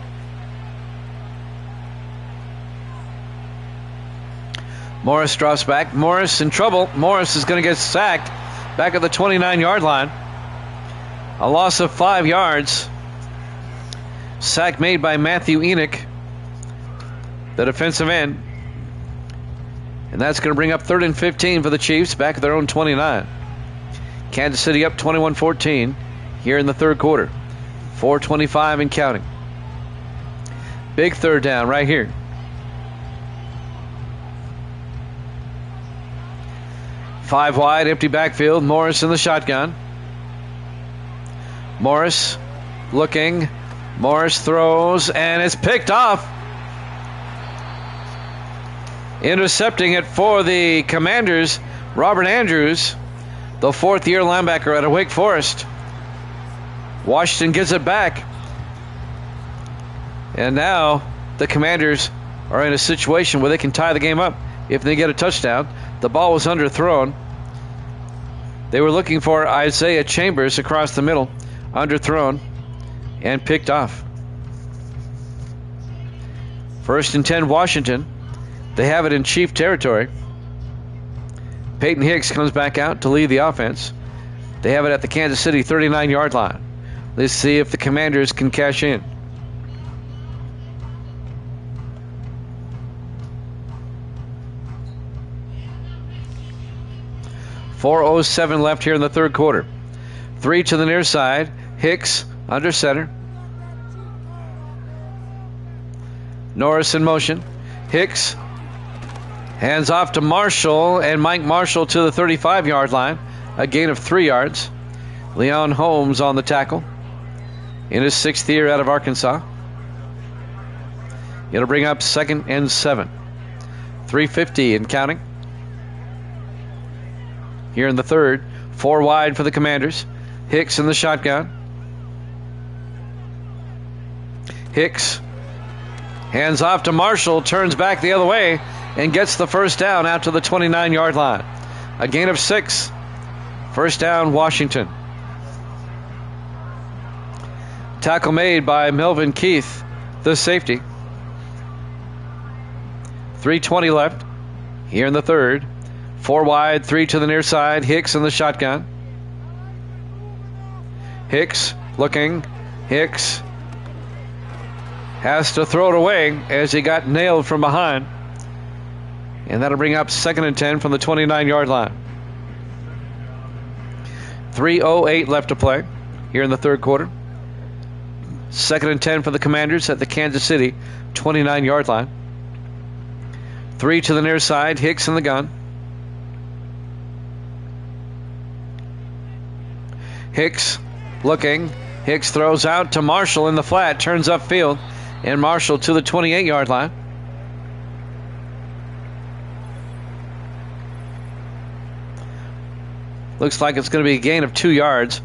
Morris drops back. Morris in trouble. Morris is going to get sacked back at the 29-yard line. A loss of 5 yards. Sack made by Matthew Enoch, the defensive end. And that's going to bring up 3rd and 15 for the Chiefs back at their own 29. Kansas City up 21-14 here in the third quarter. 4:25 and counting. Big third down right here. Five wide, empty backfield. Morris in the shotgun. Morris looking. Morris throws, and it's picked off. Intercepting it for the Commanders, Robert Andrews, the 4th-year linebacker out of Wake Forest. Washington gets it back. And now the Commanders are in a situation where they can tie the game up if they get a touchdown. The ball was underthrown. They were looking for Isaiah Chambers across the middle, underthrown and picked off. 1st and 10 Washington. They have it in Chief territory. Peyton Hicks comes back out to lead the offense. They have it at the Kansas City 39-yard line. Let's see if the Commanders can cash in. .407 left here in the third quarter. 3 to the near side. Hicks under center. Norris in motion. Hicks hands off to Marshall, and Mike Marshall to the 35-yard line. A gain of 3 yards. Leon Holmes on the tackle in his 6th year out of Arkansas. It'll bring up 2nd and 7. 3:50 and counting. Here in the third. 4 wide for the Commanders. Hicks in the shotgun. Hicks hands off to Marshall, turns back the other way, and gets the first down out to the 29-yard line. A gain of 6. First down, Washington. Tackle made by Melvin Keith, the safety. 3:20 left here in the third. 4 wide, 3 to the near side. Hicks in the shotgun. Hicks looking. Hicks has to throw it away as he got nailed from behind. And that'll bring up 2nd and 10 from the 29-yard line. 3:08 left to play here in the third quarter. 2nd and 10 for the Commanders at the Kansas City 29-yard line. 3 to the near side. Hicks in the gun. Hicks looking. Hicks throws out to Marshall in the flat. Turns upfield. And Marshall to the 28-yard line. Looks like it's going to be a gain of 2 yards.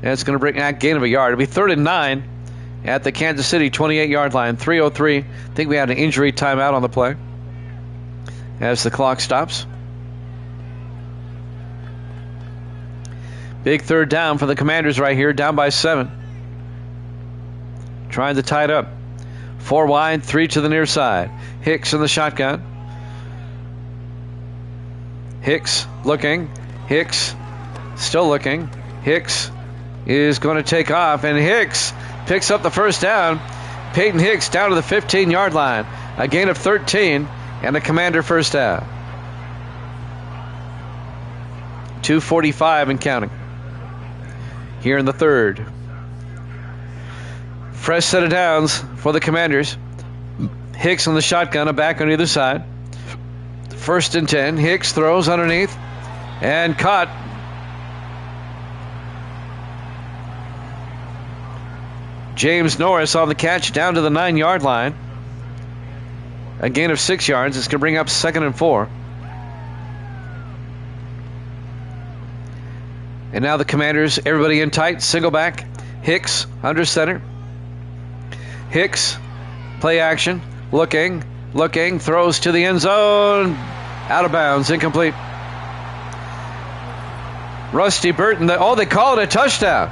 And it's going to bring a gain of a yard. It'll be 3rd and 9 at the Kansas City 28-yard line. 3:03. I think we had an injury timeout on the play as the clock stops. Big third down for the Commanders right here, down by 7. Trying to tie it up. 4 wide, 3 to the near side. Hicks in the shotgun. Hicks looking. Hicks still looking. Hicks is going to take off, and Hicks picks up the first down. Peyton Hicks down to the 15-yard line. A gain of 13 and a Commander first down. 2:45 and counting here in the third. Fresh set of downs for the Commanders. Hicks on the shotgun, a back on either side. 1st and 10. Hicks throws underneath and caught. James Norris on the catch down to the 9-yard line. A gain of 6 yards. It's going to bring up 2nd and 4. And now the Commanders, everybody in tight, single back. Hicks under center. Hicks, play action, looking, throws to the end zone, out of bounds, incomplete. Rusty Burton, they call it a touchdown.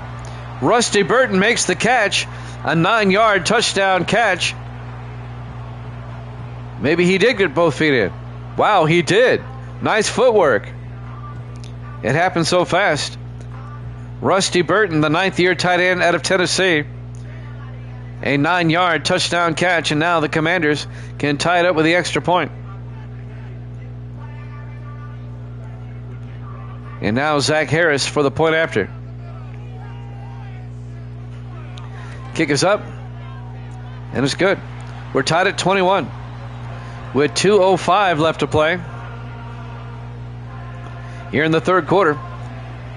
Rusty Burton makes the catch, a 9-yard touchdown catch. Maybe he did get both feet in. Wow, he did. Nice footwork. It happened so fast. Rusty Burton, the 9th-year tight end out of Tennessee. A 9-yard touchdown catch, and now the Commanders can tie it up with the extra point. And now Zach Harris for the point after. Kick is up, and it's good. We're tied at 21 with 2:05 left to play here in the third quarter.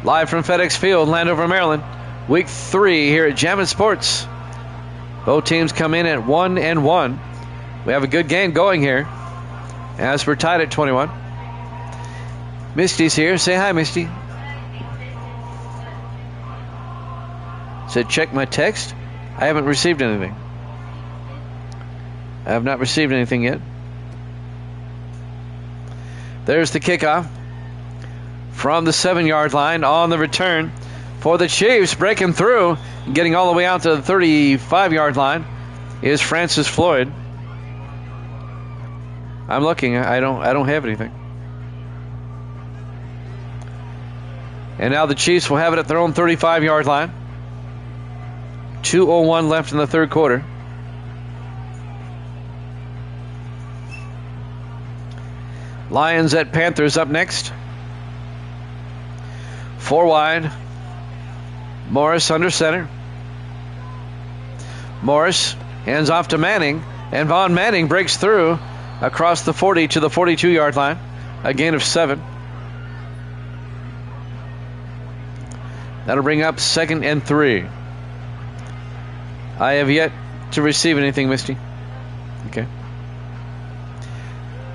Live from FedEx Field, Landover, Maryland. Week 3 here at Jammin' Sports. Both teams come in at 1-1. We have a good game going here as we're tied at 21. Misty's here. Say hi, Misty. Said check my text. I haven't received anything. I have not received anything yet. There's the kickoff from the 7-yard line on the return for the Chiefs. Breaking through, getting all the way out to the 35-yard line is Francis Floyd. I'm looking. I don't have anything. And now the Chiefs will have it at their own 35-yard line. 2:01 left in the third quarter. Lions at Panthers up next. 4 wide. Morris under center. Morris hands off to Manning, and Von Manning breaks through across the 40 to the 42-yard line. A gain of 7. That'll bring up 2nd and 3. I have yet to receive anything, Misty. Okay.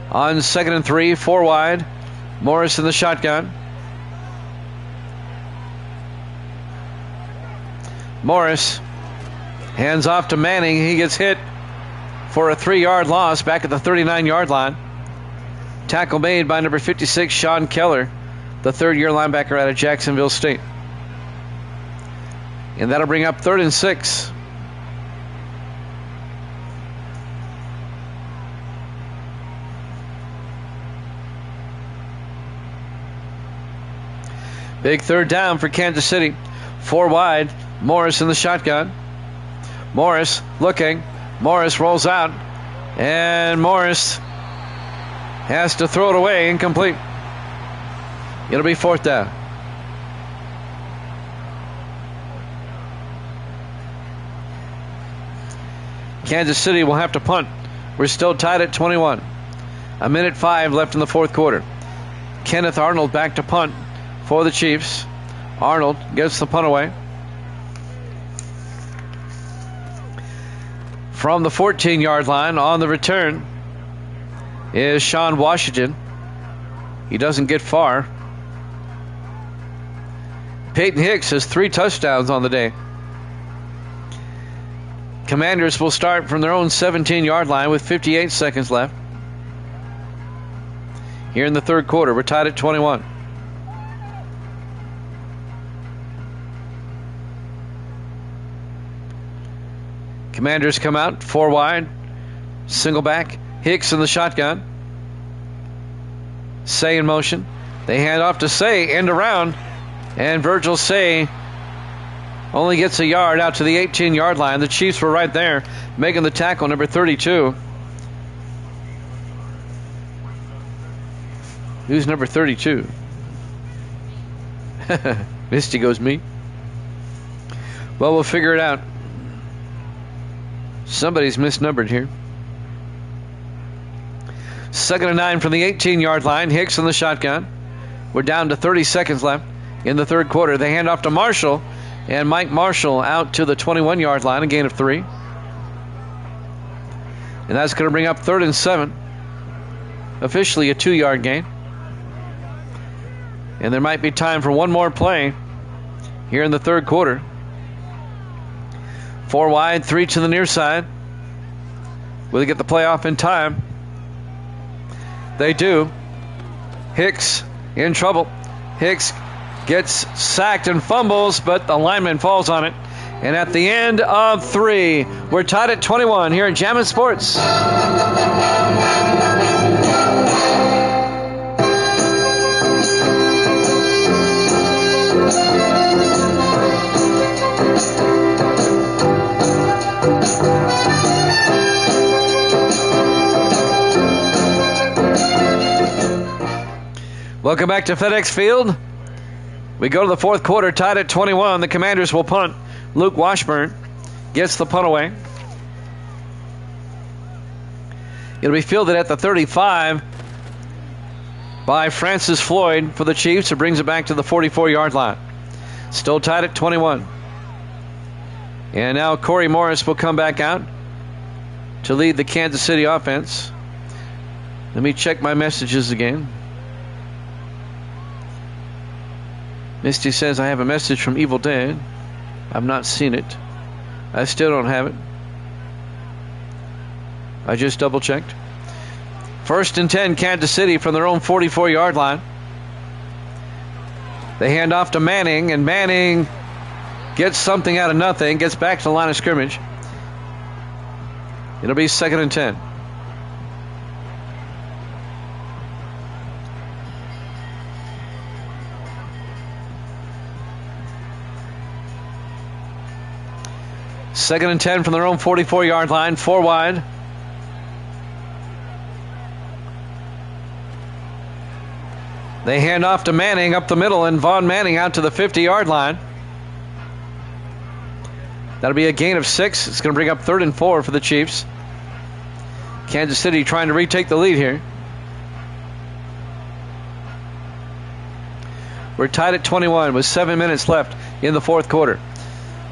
On 2nd and 3, 4 wide. Morris in the shotgun. Morris hands off to Manning. He gets hit for a 3-yard loss back at the 39-yard line. Tackle made by number 56, Sean Keller, the third-year linebacker out of Jacksonville State. And that'll bring up 3rd and 6. Big third down for Kansas City. 4 wide. Morris in the shotgun. Morris looking. Morris rolls out. And Morris has to throw it away. Incomplete. It'll be 4th down. Kansas City will have to punt. We're still tied at 21. 1:05 left in the fourth quarter. Kenneth Arnold back to punt for the Chiefs. Arnold gets the punt away. From the 14-yard line on the return is Sean Washington. He doesn't get far. Peyton Hicks has 3 touchdowns on the day. Commanders will start from their own 17-yard line with 58 seconds left. Here in the third quarter, we're tied at 21. Commanders come out, 4 wide, single back, Hicks in the shotgun. Say in motion. They hand off to Say, end around, and Virgil Say only gets a yard out to the 18-yard line. The Chiefs were right there, making the tackle, number 32. Who's number 32? Misty goes, me. Well, we'll figure it out. Somebody's misnumbered here. 2nd and 9 from the 18-yard line. Hicks in the shotgun. We're down to 30 seconds left in the third quarter. They hand off to Marshall, and Mike Marshall out to the 21-yard line, a gain of 3. And that's going to bring up 3rd and 7. Officially a 2-yard gain. And there might be time for one more play here in the third quarter. 4 wide, 3 to the near side. Will they get the play off in time? They do. Hicks in trouble. Hicks gets sacked and fumbles, but the lineman falls on it. And at the end of 3, we're tied at 21 here at Jammin' Sports. Welcome back to FedEx Field. We go to the fourth quarter, tied at 21. The Commanders will punt. Luke Washburn gets the punt away. It'll be fielded at the 35 by Francis Floyd for the Chiefs, who brings it back to the 44-yard line. Still tied at 21. And now Corey Morris will come back out to lead the Kansas City offense. Let me check my messages again. Misty says, I have a message from Evil Dead. I've not seen it. I still don't have it. I just double checked. 1st and 10, Kansas City from their own 44-yard line. They hand off to Manning, and Manning gets something out of nothing, gets back to the line of scrimmage. It'll be 2nd and 10. Second and 10 from their own 44-yard line, 4 wide. They hand off to Manning up the middle, and Vaughn Manning out to the 50-yard line. That'll be a gain of 6. It's going to bring up 3rd and 4 for the Chiefs. Kansas City trying to retake the lead here. We're tied at 21 with 7 minutes left in the fourth quarter.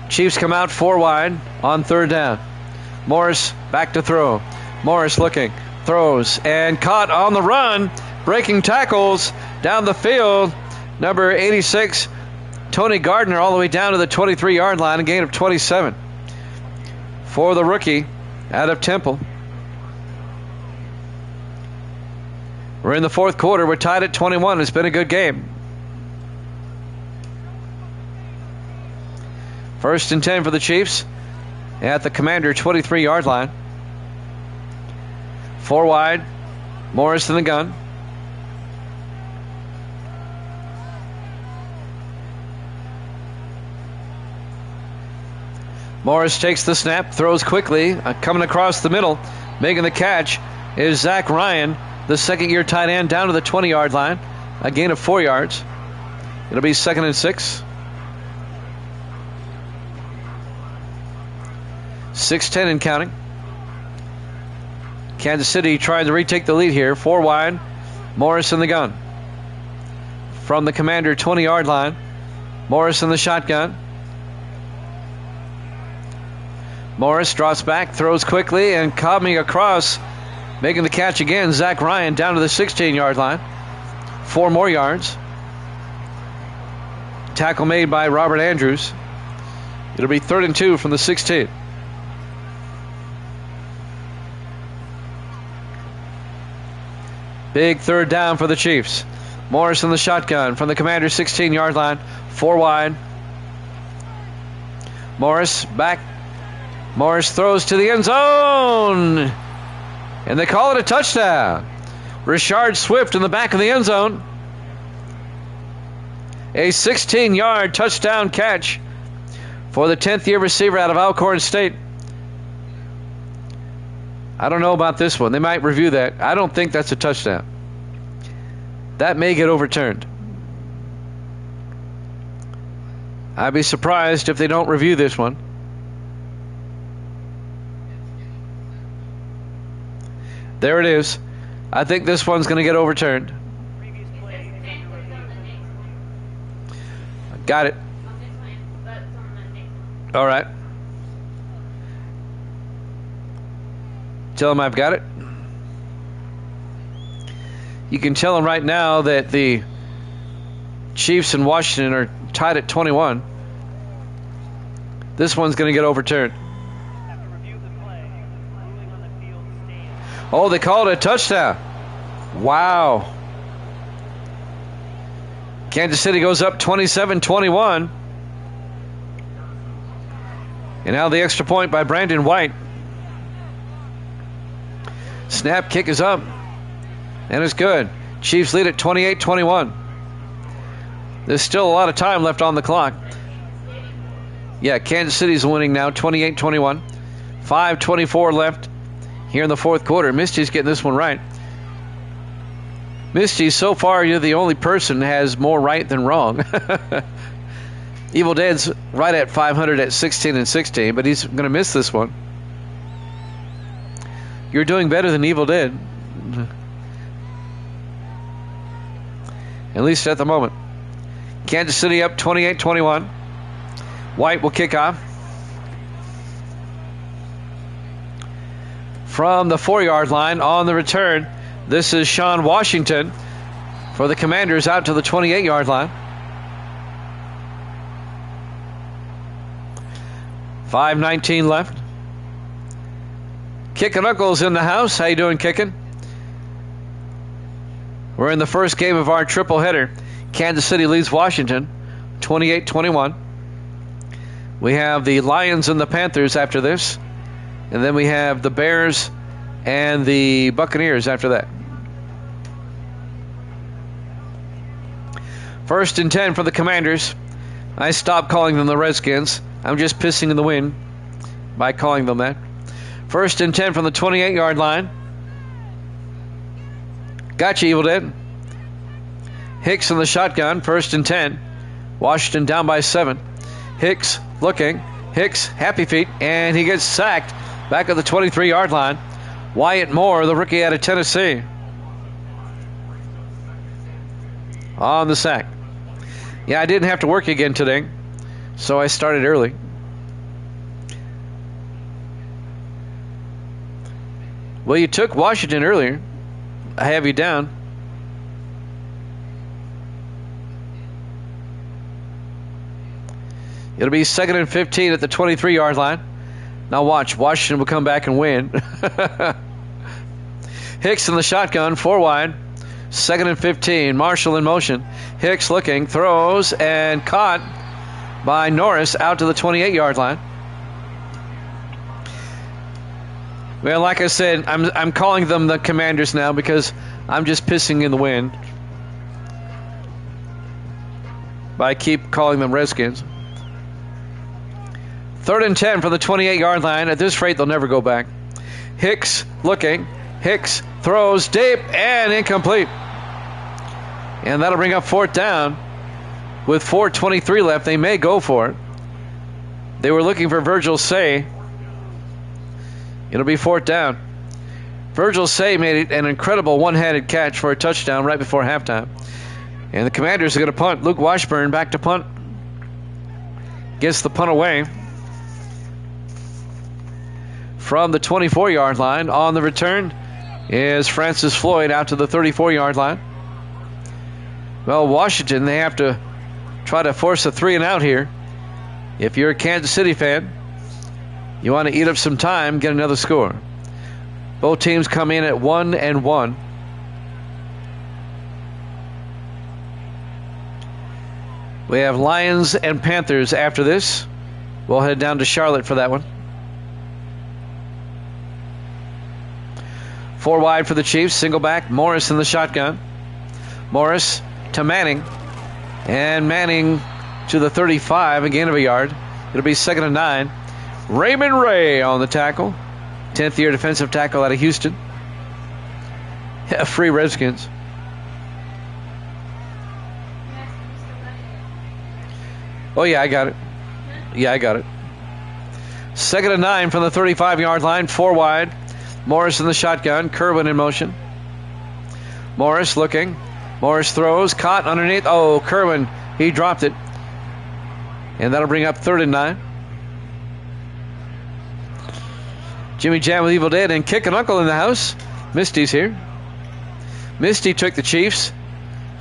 Chiefs come out 4 wide on 3rd down. Morris back to throw. Morris looking, throws, and caught on the run. Breaking tackles down the field. Number 86, Tony Gardner, all the way down to the 23-yard line. A gain of 27 for the rookie out of Temple. We're in the fourth quarter. We're tied at 21. It's been a good game. 1st and 10 for the Chiefs at the Commander 23-yard line. 4 wide. Morris in the gun. Morris takes the snap, throws quickly, coming across the middle. Making the catch is Zach Ryan, the second-year tight end, down to the 20-yard line. A gain of 4 yards. It'll be 2nd and 6. 6:10 and counting. Kansas City trying to retake the lead here. 4 wide. Morris in the gun. From the Commander 20-yard line. Morris in the shotgun. Morris drops back, throws quickly, and coming across, making the catch again, Zach Ryan down to the 16-yard line. 4 more yards. Tackle made by Robert Andrews. It'll be 3rd and 2 from the 16. Big 3rd down for the Chiefs. Morris in the shotgun from the Commander's 16-yard line. 4 wide. Morris back. Morris throws to the end zone. And they call it a touchdown. Rashard Swift in the back of the end zone. A 16-yard touchdown catch for the 10th-year receiver out of Alcorn State. I don't know about this one. They might review that. I don't think that's a touchdown. That may get overturned. I'd be surprised if they don't review this one. There it is. I think this one's going to get overturned. Got it. All right. Tell him I've got it. You can tell him right now that the Chiefs in Washington are tied at 21. This one's going to get overturned. Oh, they called it a touchdown. Wow. Kansas City goes up 27-21. And now the extra point by Brandon White. Snap, kick is up. And it's good. Chiefs lead at 28-21. There's still a lot of time left on the clock. Yeah, Kansas City's winning now, 28-21. 5:24 left here in the fourth quarter. Misty's getting this one right. Misty, so far you're the only person that has more right than wrong. Evil Dead's right at 500 at 16-16, but he's going to miss this one. You're doing better than Evil Dead. At least at the moment. Kansas City up 28-21. White will kick off. From the 4-yard line on the return, this is Sean Washington for the Commanders out to the 28-yard line. 5:19 left. Kicking Uncle's in the house. How you doing, Kicking? We're in the first game of our triple header. Kansas City leads Washington 28-21. We have the Lions and the Panthers after this. And then we have the Bears and the Buccaneers after that. 1st and 10 for the Commanders. I stopped calling them the Redskins. I'm just pissing in the wind by calling them that. 1st and 10 from the 28-yard line. Gotcha, Evil Dead. Hicks in the shotgun. 1st and 10. Washington down by 7. Hicks looking. Hicks, happy feet, and he gets sacked back at the 23-yard line. Wyatt Moore, the rookie out of Tennessee, on the sack. Yeah, I didn't have to work again today, so I started early. Well, you took Washington earlier. I have you down. It'll be 2nd and 15 at the 23-yard line. Now watch, Washington will come back and win. Hicks in the shotgun, 4 wide. 2nd and 15. Marshall in motion. Hicks looking, throws, and caught by Norris out to the 28-yard line. Well, like I said, I'm calling them the Commanders now because I'm just pissing in the wind. But I keep calling them Redskins. 3rd and 10 from the 28-yard line. At this rate, they'll never go back. Hicks looking. Hicks throws deep and incomplete. And that'll bring up 4th down. With 4:23 left, they may go for it. They were looking for Virgil Say. It'll be 4th down. Virgil Say made an incredible one-handed catch for a touchdown right before halftime. And the Commanders are going to punt. Luke Washburn back to punt. Gets the punt away. From the 24-yard line on the return is Francis Floyd out to the 34-yard line. Well, Washington, they have to try to force a 3-and-out here. If you're a Kansas City fan, you want to eat up some time, get another score. Both teams come in at 1-1. We have Lions and Panthers after this. We'll head down to Charlotte for that one. 4 wide for the Chiefs. Single back. Morris in the shotgun. Morris to Manning. And Manning to the 35. A gain of a yard. It'll be 2nd and 9. Raymond Ray on the tackle. 10th year defensive tackle out of Houston. Yeah, free Redskins. Oh, yeah, I got it. Yeah, I got it. 2nd and 9 from the 35-yard line. 4 wide. Morris in the shotgun. Kerwin in motion. Morris looking. Morris throws. Caught underneath. Oh, Kerwin. He dropped it. And that'll bring up 3rd and 9. Jimmy Jam with Evil Dead and Kick and Uncle in the house. Misty's here. Misty took the Chiefs.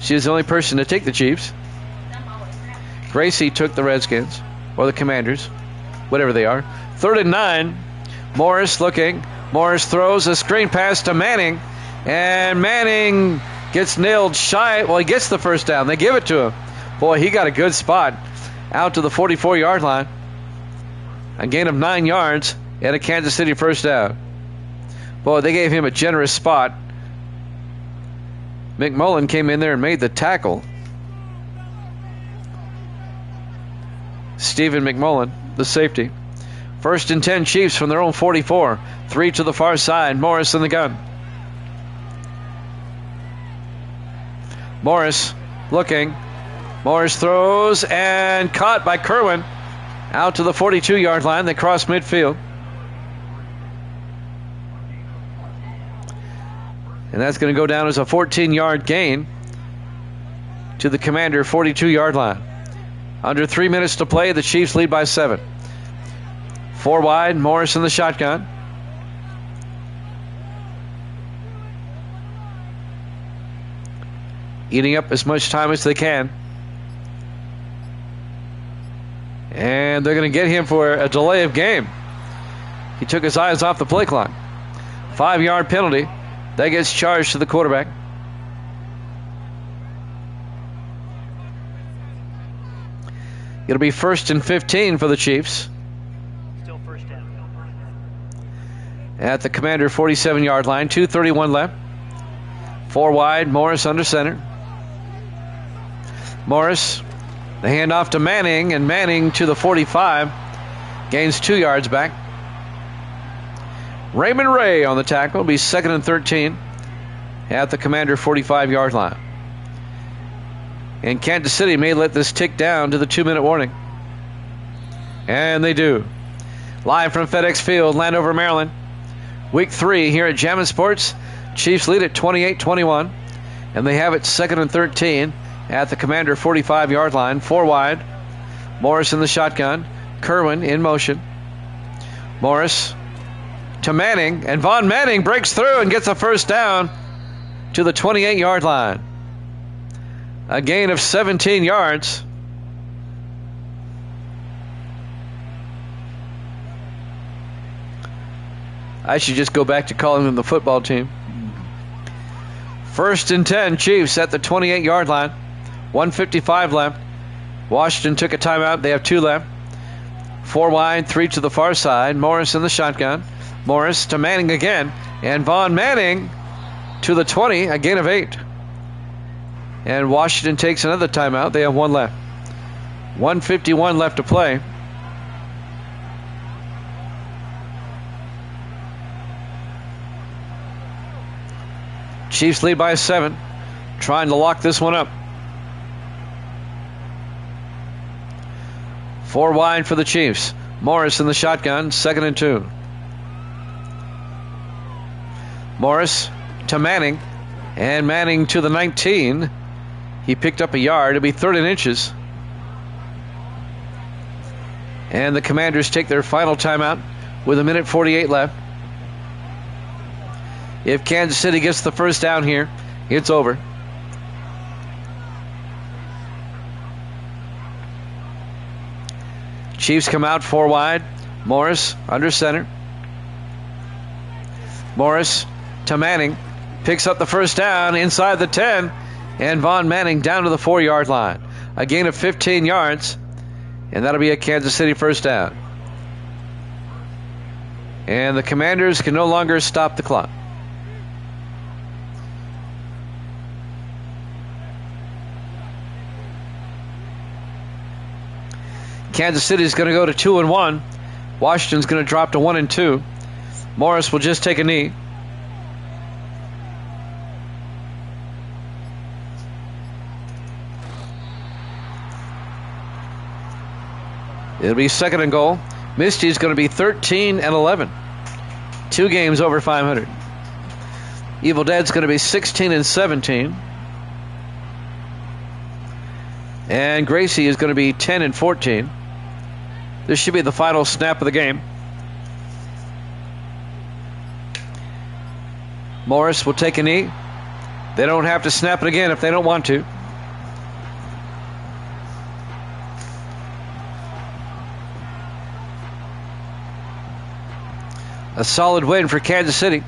She's the only person to take the Chiefs. Gracie took the Redskins. Or the Commanders. Whatever they are. 3rd and 9. Morris looking. Morris throws a screen pass to Manning. And Manning gets nailed shy. Well, he gets the first down. They give it to him. Boy, he got a good spot out to the 44-yard line. A gain of 9 yards and a Kansas City first down. Boy, they gave him a generous spot. McMullen came in there and made the tackle. Stephen McMullen, the safety. 1st and 10 Chiefs from their own 44. 3 to the far side. Morris in the gun. Morris looking. Morris throws and caught by Kerwin. Out to the 42-yard line. They cross midfield. And that's going to go down as a 14-yard gain to the Commander 42-yard line. Under 3 minutes to play, the Chiefs lead by 7. 4 wide, Morris in the shotgun. Eating up as much time as they can. And they're going to get him for a delay of game. He took his eyes off the play clock. 5-yard penalty. That gets charged to the quarterback. It'll be 1st and 15 for the Chiefs. Still first down. At the Commander 47-yard line. 2:31 left. 4 wide. Morris under center. Morris, the handoff to Manning, and Manning to the 45. Gains 2 yards back. Raymond Ray on the tackle. It'll be 2nd and 13 at the Commander 45-yard line. And Kansas City may let this tick down to the 2-minute warning. And they do. Live from FedEx Field, Landover, Maryland. Week 3 here at Jammin' Sports. Chiefs lead at 28-21. And they have it 2nd and 13 at the Commander 45-yard line. 4 wide. Morris in the shotgun. Kerwin in motion. Morris to Manning. And Von Manning breaks through and gets a first down to the 28-yard line. A gain of 17 yards. I should just go back to calling them the football team. 1st and 10, Chiefs at the 28-yard line. 1:55 left. Washington took a timeout. They have 2 left. 4 wide, 3 to the far side. Morris in the shotgun. Morris to Manning again. And Von Manning to the 20, a gain of 8. And Washington takes another timeout. They have 1 left. 1:51 left to play. Chiefs lead by 7. Trying to lock this one up. 4 wide for the Chiefs. Morris in the shotgun. 2nd and 2. Morris to Manning. And Manning to the 19. He picked up a yard. It'll be 3rd and inches. And the Commanders take their final timeout with 1:48 left. If Kansas City gets the first down here, it's over. Chiefs come out 4 wide. Morris under center. Morris to Manning. Picks up the first down inside the 10. And Von Manning down to the 4-yard line. A gain of 15 yards. And that'll be a Kansas City first down. And the Commanders can no longer stop the clock. Kansas City is going to go to 2-1. Washington's going to drop to 1-2. Morris will just take a knee. It'll be 2nd and goal. Misty's going to be 13 and 11. 2 games over 500. Evil Dead's going to be 16 and 17. And Gracie is going to be 10 and 14. This should be the final snap of the game. Morris will take a knee. They don't have to snap it again if they don't want to. A solid win for Kansas City.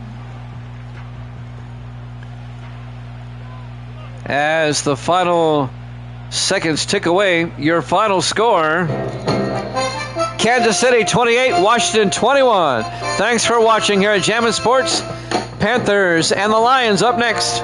As the final Seconds tick away. Your final score: Kansas City 28, Washington 21. Thanks for watching here at Jammin' Sports. Panthers and the Lions up next.